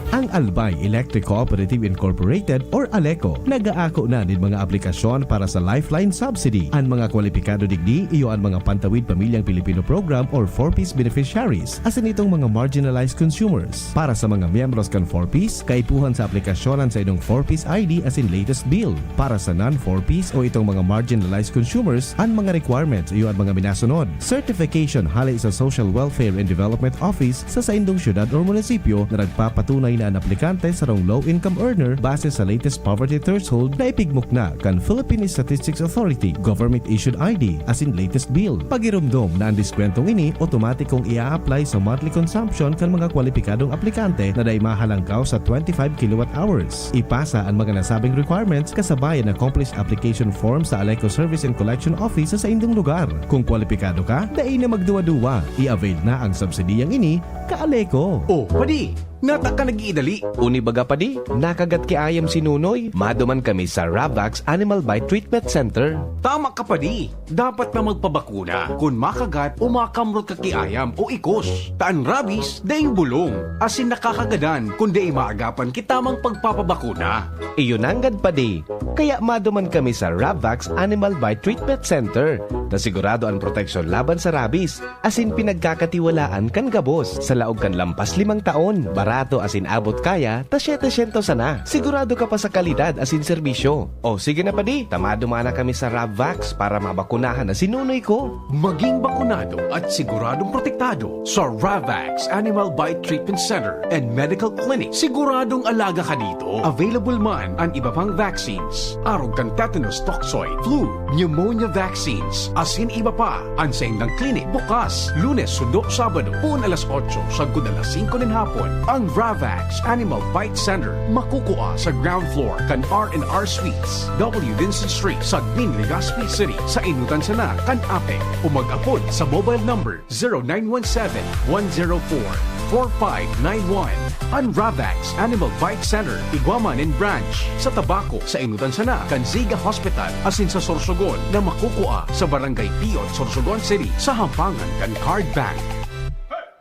[SPEAKER 5] Ang Albay Electric Cooperative Incorporated or ALECO nagaako na nin mga aplikasyon para sa Lifeline Subsidy. Ang mga kwalipikado digdi iyo ang mga Pantawid Pamilyang Pilipino Program or 4-piece beneficiaries asin itong mga marginalized consumers. Para sa mga miyembros kan 4-piece, kaipuhan sa aplikasyonan sa inyong 4-piece ID asin latest bill. Para sa non-4-piece o itong mga marginalized consumers, ang mga requirements iyo ang mga minasunod. Certification hali sa Social Welfare and Development Office sa indong syudad o munisipyo na nagpapatunay na ang aplikante sa rong low-income earner base sa latest poverty threshold na ipigmok na kan Philippine Statistics Authority government-issued ID as in latest bill. Pagirumdom na ang diskwentong ini automatikong ia-apply sa monthly consumption kan mga kwalipikadong aplikante na day mahalangkaw sa 25 kilowatt hours. Ipasa ang mga nasabing requirements kasabay ang accomplished application form sa ALECO Service and Collection Office sa indong lugar. Kung kwalipikado ka, dai na magduwa-duwa. I-avail na ang subsidiyang ini ka ALECO.
[SPEAKER 22] Oh, padi! Nata ka nag-iidali.
[SPEAKER 12] Uni baga pa di, nakagat ki ayam si Nunoy. Maduman kami sa Ravax Animal Bite Treatment Center.
[SPEAKER 22] Tama ka pa di. Dapat na magpabakuna kung makagat o makamrot ka ki ayam o ikos. Taan rabies, daing bulong. Asin nakakagadan kung daing maagapan kitamang pagpapabakuna.
[SPEAKER 12] Iyon anggad pa di. Kaya maduman kami sa Ravax Animal Bite Treatment Center. Na sigurado ang proteksyon laban sa rabies. Asin pinagkakatiwalaan kan gabos. Sa laog kan lampas 5 taon. Barato asin abot kaya, ta 700 sana. Sigurado ka pa sa kalidad asin serbisyo. O sige na pa di, tamado mana kami sa Ravax para mabakunahan na sinunoy ko.
[SPEAKER 22] Maging bakunado at siguradong protektado sa Ravax Animal Bite Treatment Center and Medical Clinic. Siguradong alaga ka dito. Available man ang iba pang vaccines. Arog kang tetanus toxoid, flu, pneumonia vaccines, asin iba pa. Ang sa indang clinic bukas, Lunes, Sundo, Sabado, pun alas 8, sagud alas 5 ng hapon. Ang Ravax Animal Bite Center makukuha sa ground floor kan R&R Suites, W. Vincent Street, Sagbin, Legazpi City. Sa inutan sana kan Ape o mag-apod sa mobile number 0917-104-4591. Ang Ravax Animal Bite Center, Iguaman and Branch. Sa Tabaco, sa inutan sana kan Ziga Hospital, asin sa Sorsogon na makukuha sa Barangay Piot, Sorsogon City, sa Hampangan kan Card Bank.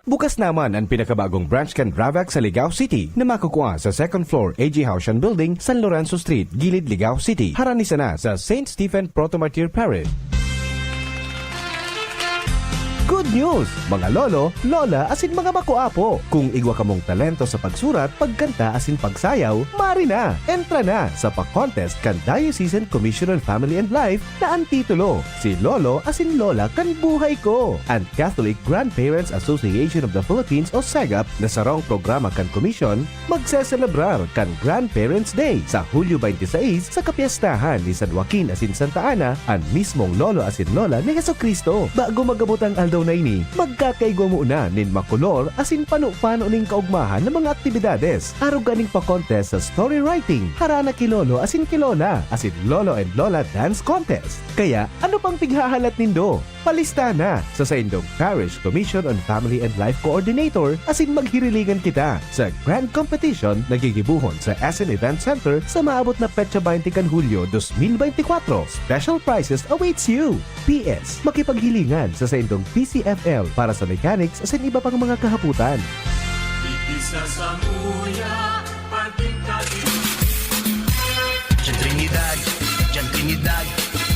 [SPEAKER 5] Bukas naman ang pinakabagong branch kan Ravax sa Ligao City na makukuha sa second floor AG Haushan Building, San Lorenzo Street, Gilid, Ligao City. Haranisa na sa St. Stephen Proto-Martyr Parish. Good news! Mga lolo, lola, asin mga makuapo. Kung igwa ka mong talento sa pagsurat, pagkanta, asin pagsayaw, mari na! Entra na sa pa-contest kan Diocesan Commission on Family and Life na ang titulo, Si Lolo asin Lola kan Buhay Ko. Ang Catholic Grandparents Association of the Philippines o SAGAP na sarong programa kan komisyon, magseselebrar kan Grandparents Day sa Hulyo 26 sa kapiyastahan ni San Joaquin asin Santa Ana, ang mismong lolo asin lola ni Jesucristo. Bago magabot ang aldaw na ini, magkakaigwa muna nin makulor asin pano-pano ning kaugmahan ng mga aktibidades. Araw ganing pa-contest sa story writing, harana kilolo asin kilola, asin lolo and lola dance contest. Kaya ano pang pighahalat nindo? Palista na sa Indong Parish Commission on Family and Life Coordinator asin maghirilingan kita sa Grand Competition na gigibuhon sa SN Event Center sa maabot na petsa 20 kan Hulyo 2024. Special prizes awaits you. PS, makipaghilingan sa Indong PCFL para sa mechanics asin iba pang mga kahaputan.
[SPEAKER 11] Isa sa muya,
[SPEAKER 13] Diyan Trinidad,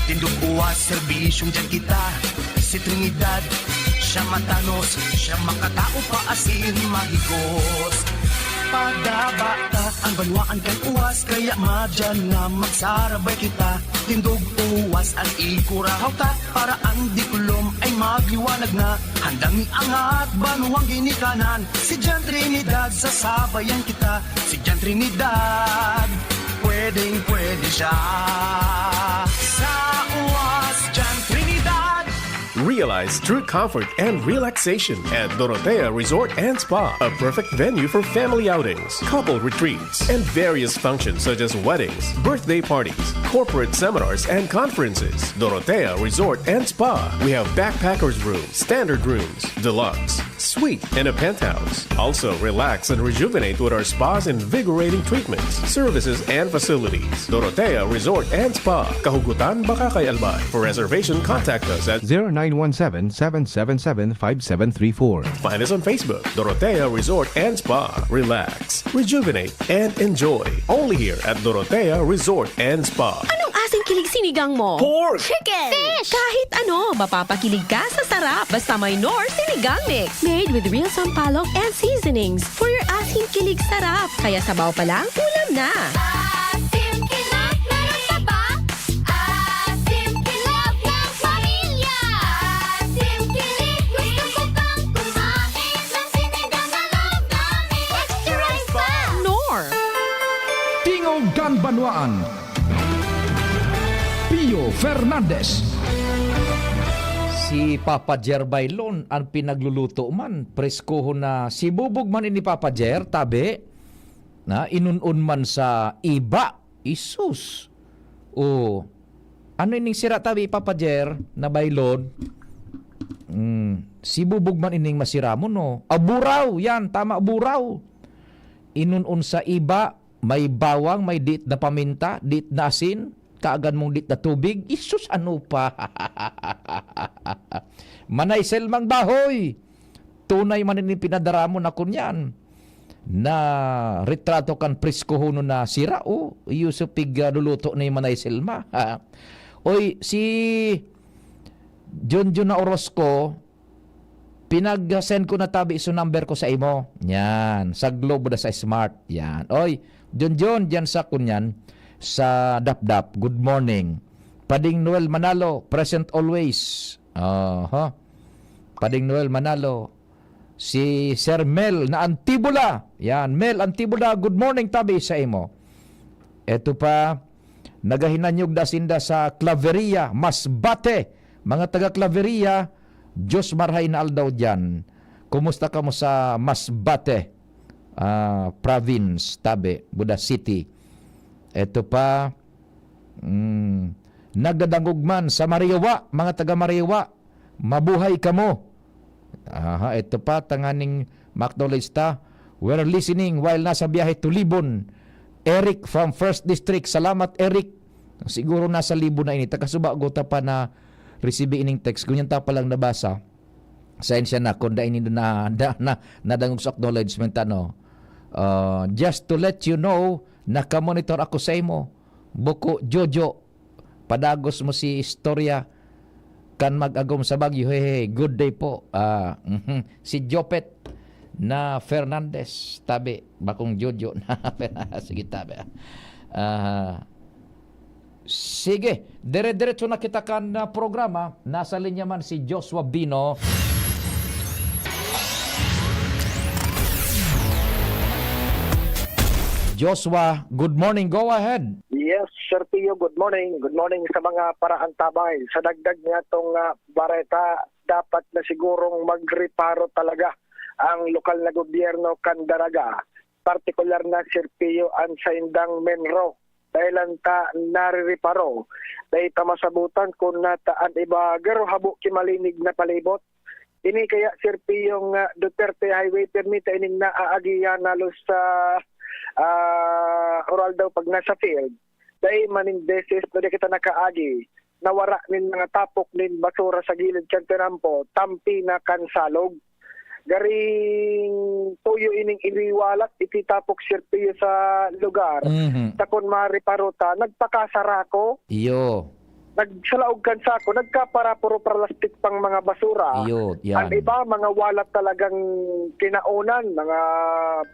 [SPEAKER 13] tindog buwas, serbisyong dyan kita. Si Trinidad, siya matanos, siya makatao pa asin mahigos. Padabata, ang banwaan kan uwas, kaya madyan nga magsarabay kita. Tindog uwas ang ikurahaw ta, para ang diplom ay magliwanag na. Handang iangat, banuang ginikanan, si Diyan Trinidad, sasabayan kita. Si Diyan Trinidad, pwedeng-pwede siya. Sa uwas, Diyan Trinidad.
[SPEAKER 24] Rio
[SPEAKER 4] Realize true comfort and relaxation at Dorotea Resort and Spa, a perfect venue for family outings, couple retreats, and various functions such as weddings, birthday parties, corporate seminars, and conferences. Dorotea Resort and Spa. We have backpackers rooms, standard rooms, deluxe, suite, and a penthouse. Also, relax and rejuvenate with our spas and invigorating treatments, services, and facilities. Dorotea Resort and Spa, Kahugutan, Bakakay, Albay. For reservation, contact us at
[SPEAKER 12] 0917-777-5734.
[SPEAKER 4] Find us on Facebook, Dorotea Resort and Spa. Relax, rejuvenate, and enjoy. Only here at Dorotea Resort and Spa.
[SPEAKER 7] Anong asing kilig sinigang mo?
[SPEAKER 4] Pork!
[SPEAKER 7] Chicken! Fish! Kahit ano, mapapakilig ka sa sarap basta may Knorr Sinigang Mix. Made with real sampalok and seasonings for your asing kilig sarap. Kaya sabaw pa lang, ulam na.
[SPEAKER 1] Tingogan Banwaan. Pio Fernandez. Si Papa Jer Bailon ang pinagluluto man, preskoho na si bubog man ini Papa Jer, tabi, na inunun man sa iba, Isus. O, ano ining sira tabi Papa Jer na Bailon? Si bubog man ining masira mo no. Aburaw, yan, tama, aburaw. Inunun sa iba, may bawang, may dit na paminta, dit na asin, kaagan mong dit na tubig, Isus, ano pa? Manay selmang bahoy. Tunay man ini pinadara mo na kunyan. Na retrato kan preskoho no na sira, o, Yusupig luluto na yung Manay Selma. Oy, si John na Orozco, pinag-send ko na tabi iso number ko sa imo. Yan, sa Globe na sa Smart. Yan. Oy, John, dyan sa kunyan, sa Dapdap, good morning. Pading Noel Manalo, present always. Pading Noel Manalo. Si Sir Mel na Antibula. Yan, Mel Antibula, good morning tabi sa imo. Eto pa, nagahinanyog dasinda sa Claveria, Masbate. Mga taga Claveria, Diyos marhay na aldaw dyan. Kumusta ka mo sa Masbate province, tabi, Buda City. Eto pa, nagdadangog man sa Mariawa, mga taga Mariawa, mabuhay ka mo. Ito pa, tanganing Macdolista, we're listening while nasa biyahe to Libon. Eric from 1st District, salamat Eric. Siguro nasa Libon na ini, takasuba gota pa na receive ining text. Kunyan ta pa lang nabasa. Sensya na, kunda ini na nadangog sa acknowledgement, ano. Just to let you know, nakamonitor ako sa imo. Buko Jojo, padagos mo si istorya kan mag-agom sa Bagyo. Hey, good day po. Si Jopet na Fernandez, tabi, bakong Jojo na sige tabi. Sige, dire-diretso na kita kan programa. Nasa linya man si Joshua Bino. Joshua, good morning. Go ahead.
[SPEAKER 10] Yes, Sir Pio, good morning. Good morning sa mga paraan tabay. Sa dagdag niya itong bareta, dapat na sigurong magreparo talaga ang lokal na gobyerno Candaraga. Partikular na Sir Pio ang sa Indang Menro. Dahil ang ta narireparo. Dahil ta masabutan kung nataan iba garo habo kimalinig na palibot. Ini kaya Sir Pio yung Duterte Highway Permit ining naaagiyan nalos sa oral daw pag nasa field. Dahil maning beses na kita nakaagi, nawara nin mga tapok nin basura sa gilid kan tinampo, tampi na kansalog. Garing tuyo ining iniwalat, ititapok sirpiyo sa lugar. Takon mariparuta, nagpakasara ko.
[SPEAKER 1] Iyo.
[SPEAKER 10] Nagsalaog kan sa ako, nagkapara puro plastic pang mga basura.
[SPEAKER 1] Iyo, yan.
[SPEAKER 10] Ang iba, mga walat talagang kinaunan, mga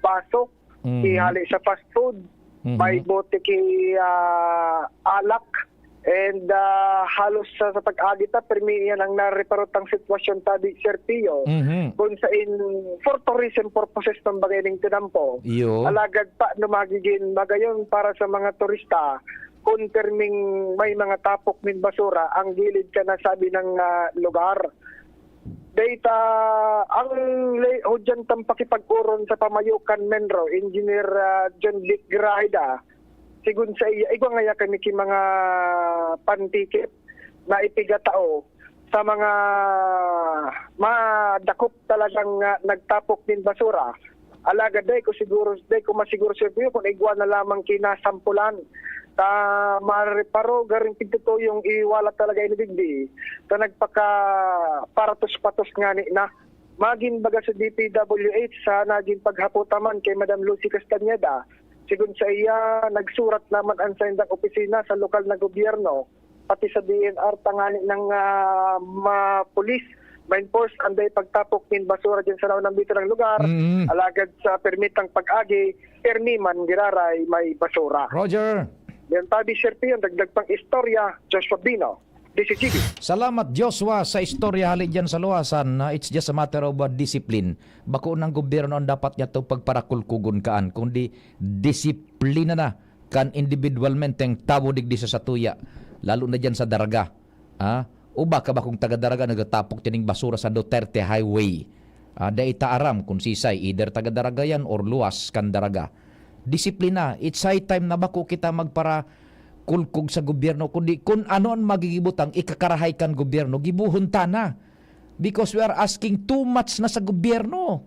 [SPEAKER 10] baso. Ihali sa fast food, may bote ki alak, and halos sa pag-agita, permiyan ang nareparotang sitwasyon tabi Sir Pio. Kung sa for tourism purposes ng bagay ng tinampo, alagad pa na magiging magayon para sa mga turista, kung terming may mga tapok min basura, ang gilid ka na sabi ng lugar. data ang hujan pakipagpuron sa pamayukan Menro, Engineer John Dick Grahida, sigun sa iya, igwa nga kami ki mga pantikit na ipigatao sa mga madakop talagang nagtapok din basura. Alaga day ko masiguro sir kung igwa na lamang kinasampulan mareparo garing pinto yung iwala talaga inibigdi ta nagpaka paratos-patos nga ni na maging baga sa DPWH sa naging paghaputaman kay Madam Lucy Castañeda. Sigun sa iya nagsurat naman ang sindang opisina sa lokal na gobyerno pati sa DNR tangani ng pulis main force anday pagtapok nin basura dyan sa naunang bito ng lugar. Alagad sa permitang pag-agi perniman giraray may basura.
[SPEAKER 1] Roger.
[SPEAKER 10] Yan tabi sirpi yung dagdag pang istorya, Joshua Bino, DCGB.
[SPEAKER 1] Salamat Joshua sa istorya halid dyan sa luwasan. It's just a matter of discipline. Bako ng gobyerno ang dapat niya ito pagparakulkugon kaan. Kundi disiplina na kan individualmente ang tabo digdi sa tuya. Lalo na dyan sa daraga. Uba ka ba kung taga-daraga nagatapok tining basura sa Duterte Highway? Daita aram kung sisay, either taga-daraga yan or luwas kan daraga. Disiplina. It's high time na bako kita magpara kulkog sa gobyerno. Kundi kung ano ang magigibutang ikakarahay kan gobyerno, gibuhunta na. Because we are asking too much na sa gobyerno.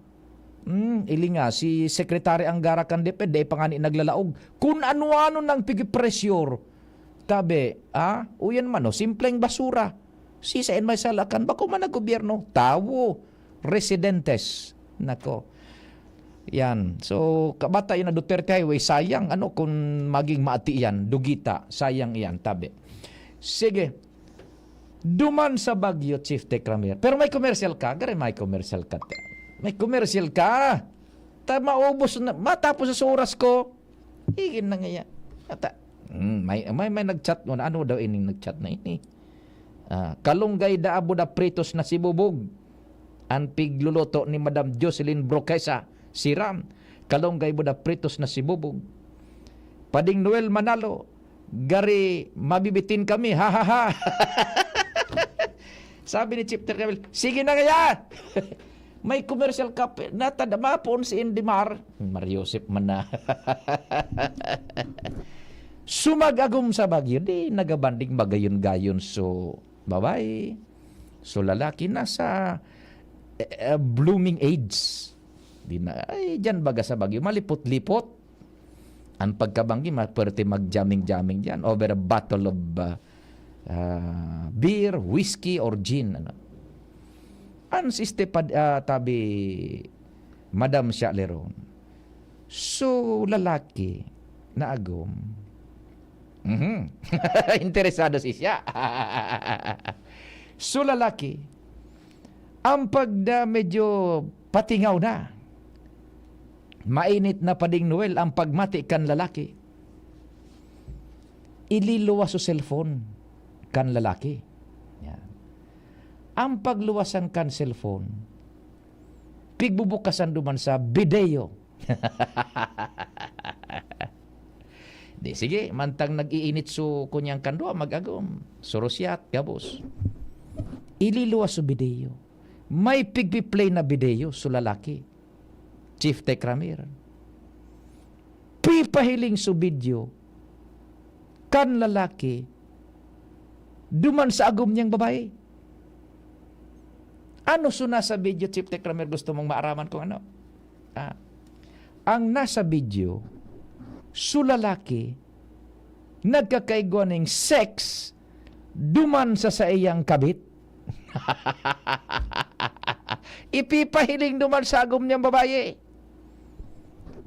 [SPEAKER 1] Ili nga, si Secretary Angara kan DepEd, pangani naglalaog. Kung ano-ano nang pigi-pressure. Tabi, uyan man, simpleng basura. Sisain may salakan, bako man na gobyerno. Tawo, residentes. Nako. Yan. So, kabata yun na Duterte Highway, sayang kung maging maati yan, dugita, sayang yan, tabi. Sige. Duman sa Baguio, Chief Tekramir. Pero may commercial ka? Gari may commercial ka. May commercial ka. Maubos na, matapos sa oras ko. Higin na nga yan. May nag-chat mo na. Ano daw ining nag-chat na ini? Kalunggay da abo da pritos na sibubog. Ang pigluluto ni Madam Jocelyn Broquesa. Siram, kalunggay mo na pritos na sibubog. Pading Noel Manalo, gari mabibitin kami, ha ha ha. Sabi ni Chief Tercamil, sige na kaya. May commercial cup, natadama po si Indimar. Mariosep man na. Sumagagom sa Baguio, di nagabanding magayon-gayon so babae. So lalaki na sa blooming age. Diyan baga sa Baguio, malipot-lipot. Ang pagkabanggi, maperte mag-jamming-jamming dyan over a bottle of beer, whiskey, or gin. Ansiste tabi Madam Shaleron. So, lalaki na agom. Interesado siya. So, lalaki, ang pagda medyo patingaw na, mainit na pading Noel ang pagmati kan lalaki. Ililuwas sa cellphone kan lalaki. Yan. Ang pagluwasan kan cellphone, pigbubukasan duman sa video. Di sige, mantang nag-iinit so kunyang kandwa, mag-agom. Surusyat, gabos. Ililuwas sa video. May pigpi-play na video sa lalaki. Chief Tekramir. Pipahiling sa video kan lalaki duman sa agom niyang babae. Ano suna sa video, Chief Tekramir, gusto mong maaraman kung ano? Ang nasa video, su lalaki nagkakaigwa ng sex duman sa iyang kabit. Ipipahiling duman sa agom niyang babae.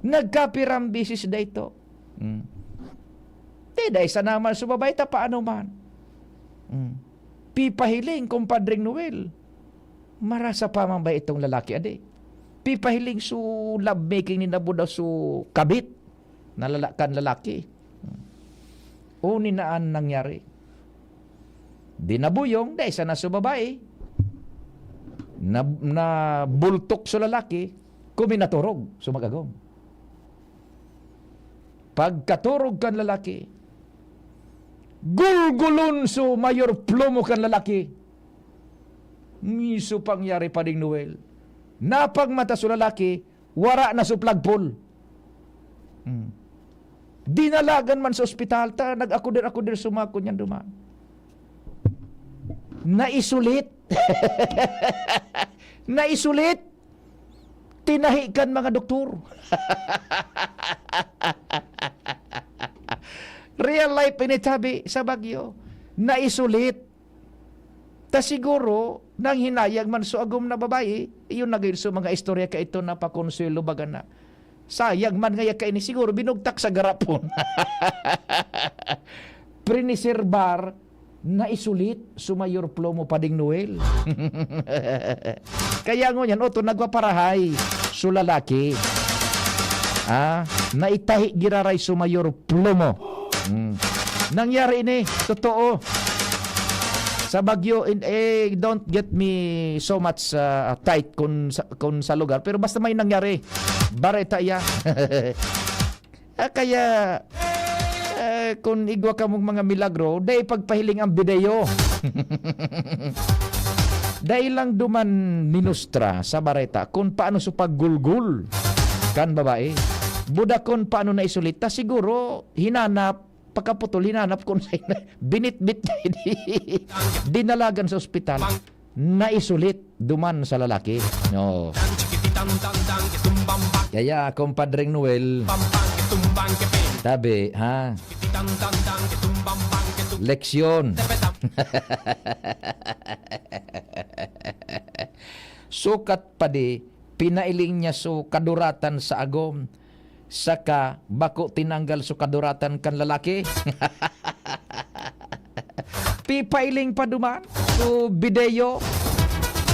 [SPEAKER 1] Nagkapiram bisis da ito. Day sa naman sa babae, paano man? Pipahiling, kumpadring Noel. Marasa pa man ba itong lalaki, ade? Pipahiling su love making ni nabo daw su kabit na lalaki. Uni naan nangyari. Dinabuyong, day sa naso babae. Na bultok sa lalaki, kuminaturog sa magagom. Pagkaturog kan lalaki, gulgulon so mayor plomo kan lalaki. Miso pangyari pa ding Noel. Napagmata sa lalaki, wara na sa plagpol. Dinalagan man sa ospital, nag-akudir sumako niyan duman. Naisulit. Naisulit. Tinahikan mga doktor. Real life pinitabi sa Bagyo. Naisulit. Ta siguro, nang hinayag man so agom na babae, iyon na gayon so mga istorya ka ito na pakonsuelo baga na. Sayag man ngaya ka ini siguro binugtak sa garapon. Priniserbar na isulit sumayor plomo pading Noel. Kaya ngo yan, oto nagwaparahay so lalaki. Naitahi giraray sumayor plomo. Nangyari ini, totoo. Sa Bagyo, don't get me so much tight kung sa lugar. Pero basta may nangyari. Bareta iya. Kaya, kung igwa ka mong mga milagro, dahil pagpahiling ang video. Dahil lang duman minustra sa Bareta kung paano sa paggulgul. Kan babae. Buda kung paano na isulita, siguro hinanap pagkaputol, hinanap kung binit-bit dinalagan sa ospital, naisulit duman sa lalaki. No. Kaya, kumpadring Noel, sabi, leksyon. Sukat pa di, pinailing niya so kaduratan sa agom. Saka bako tinanggal so kaduratan kan lalaki. Pipailing pa duman so video.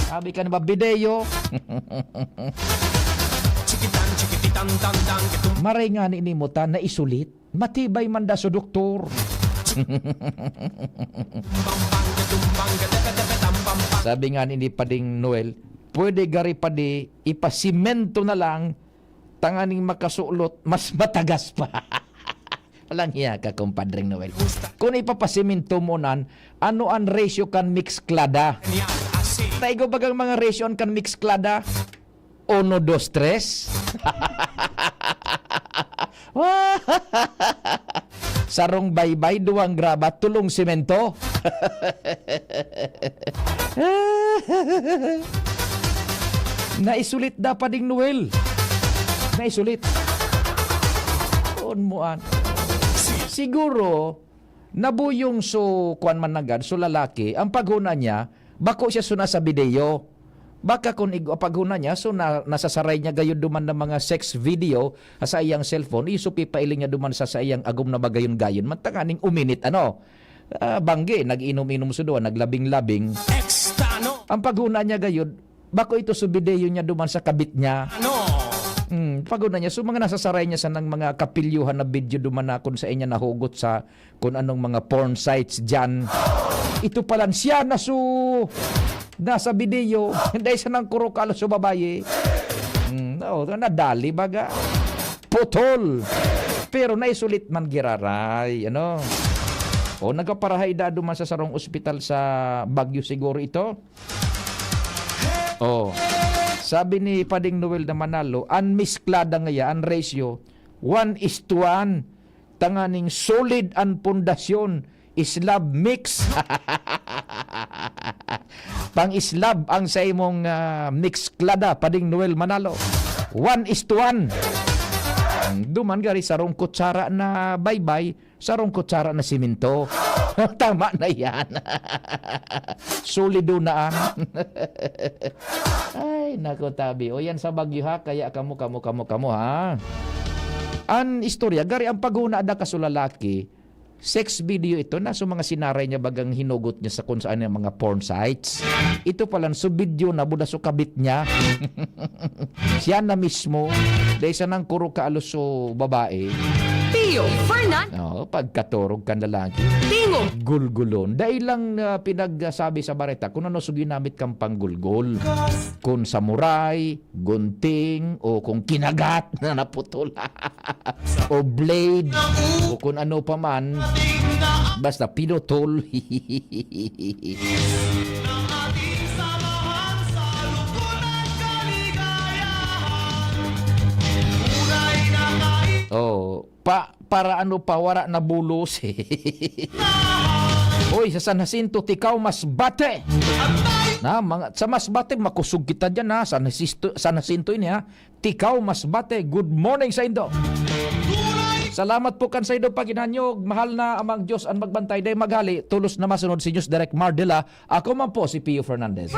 [SPEAKER 1] Sabi ka na ba video? Maray nga ni mo ta na isulit. Matibay man da so doktor. Sabi nga ni Pading Noel, pwede gari pa di ipasimento na lang tanganing makasulot, mas matagas pa. Walang hiya ka, kumpadring Noel. Kung ipapasiminto mo nan, ano ang ratio kan mix klada? Taigo bagang mga ratio kan mix klada? 1, 2, 3? Sarong baybay, 2 graba, tulong simento. Naisulit da Pading Noel. Naisulit. Doon mo siguro nabuyong so kuan man nagad so lalaki ang paghuna niya bako siya suna sa video. Baka kung paghuna niya so nasasaray niya gayud duman ng mga sex video sa iyang cellphone, isupi pailing niya duman sa iyang agom na bagayon-gayon mantanganing uminit bangge nag-inom-inom so doon naglabing-labing. Ang paghuna niya gayud bako ito so video niya duman sa kabit niya. Pagod na niya. So mga nasasaray niya sa ng mga kapilyuhan na video duman na kung sa inya nahugot sa kung anong mga porn sites dyan. Ito palan siya na so nasa video. Dahil sa nang kurukalo sa babae. Nadali baga. Putol. Pero naisulit man giraray. Nagaparahay da duman sa sarong ospital sa Bagyo siguro ito. Sabi ni Pading Noel na Manalo, ang misklada ngaya, ang ratio, 1:1. Tanganing solid ang pundasyon, islab mix. Pang-islab ang sa imong mixklada, Pading Noel Manalo. 1:1. Duman gari sarong kutsara na baybay, sarong kutsara na simento. Tama na yan. Solido na Ay, nako tabi. O yan sa Bagyo ha, kaya kamo ha. An istorya, gari ang paghuna da kasulalaki, sex video ito na so mga sinaray niya bagang hinugot niya sa kung saan yung mga porn sites. Ito palang so video na buda so kabit niya. Siya na mismo dahil sa nang kuro kaalos so babae.
[SPEAKER 7] Pio Fernan.
[SPEAKER 1] Pagkaturog kan lalaki.
[SPEAKER 7] Tingo.
[SPEAKER 1] Gulgulon. Dahil lang pinagsabi sa Bareta kung ano so ginamit kang panggulgol. Kung samurai, gunting, o kung kinagat na naputol. O blade, o kung ano pa man. Basta pinutol. para ano pa, wara na bulos. Oy, sa San Jacinto, tikaw Masbate. Na, sa Masbate, makusog kita dyan ha. San Jacinto ini ha. Tikaw Masbate, good morning sa Indo. Salamat po kan sa Indo paginanyog. Mahal na amang Diyos ang magbantay. Day magali, tulos na masunod si News Direct Mardela. Ako man po si Pio Fernandez.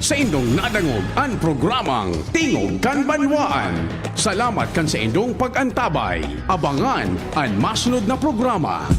[SPEAKER 22] Sa indong nadangog ang programang Tingog kan Banwaan. Salamat kan sa indong pag-antabay. Abangan ang masunod na programa.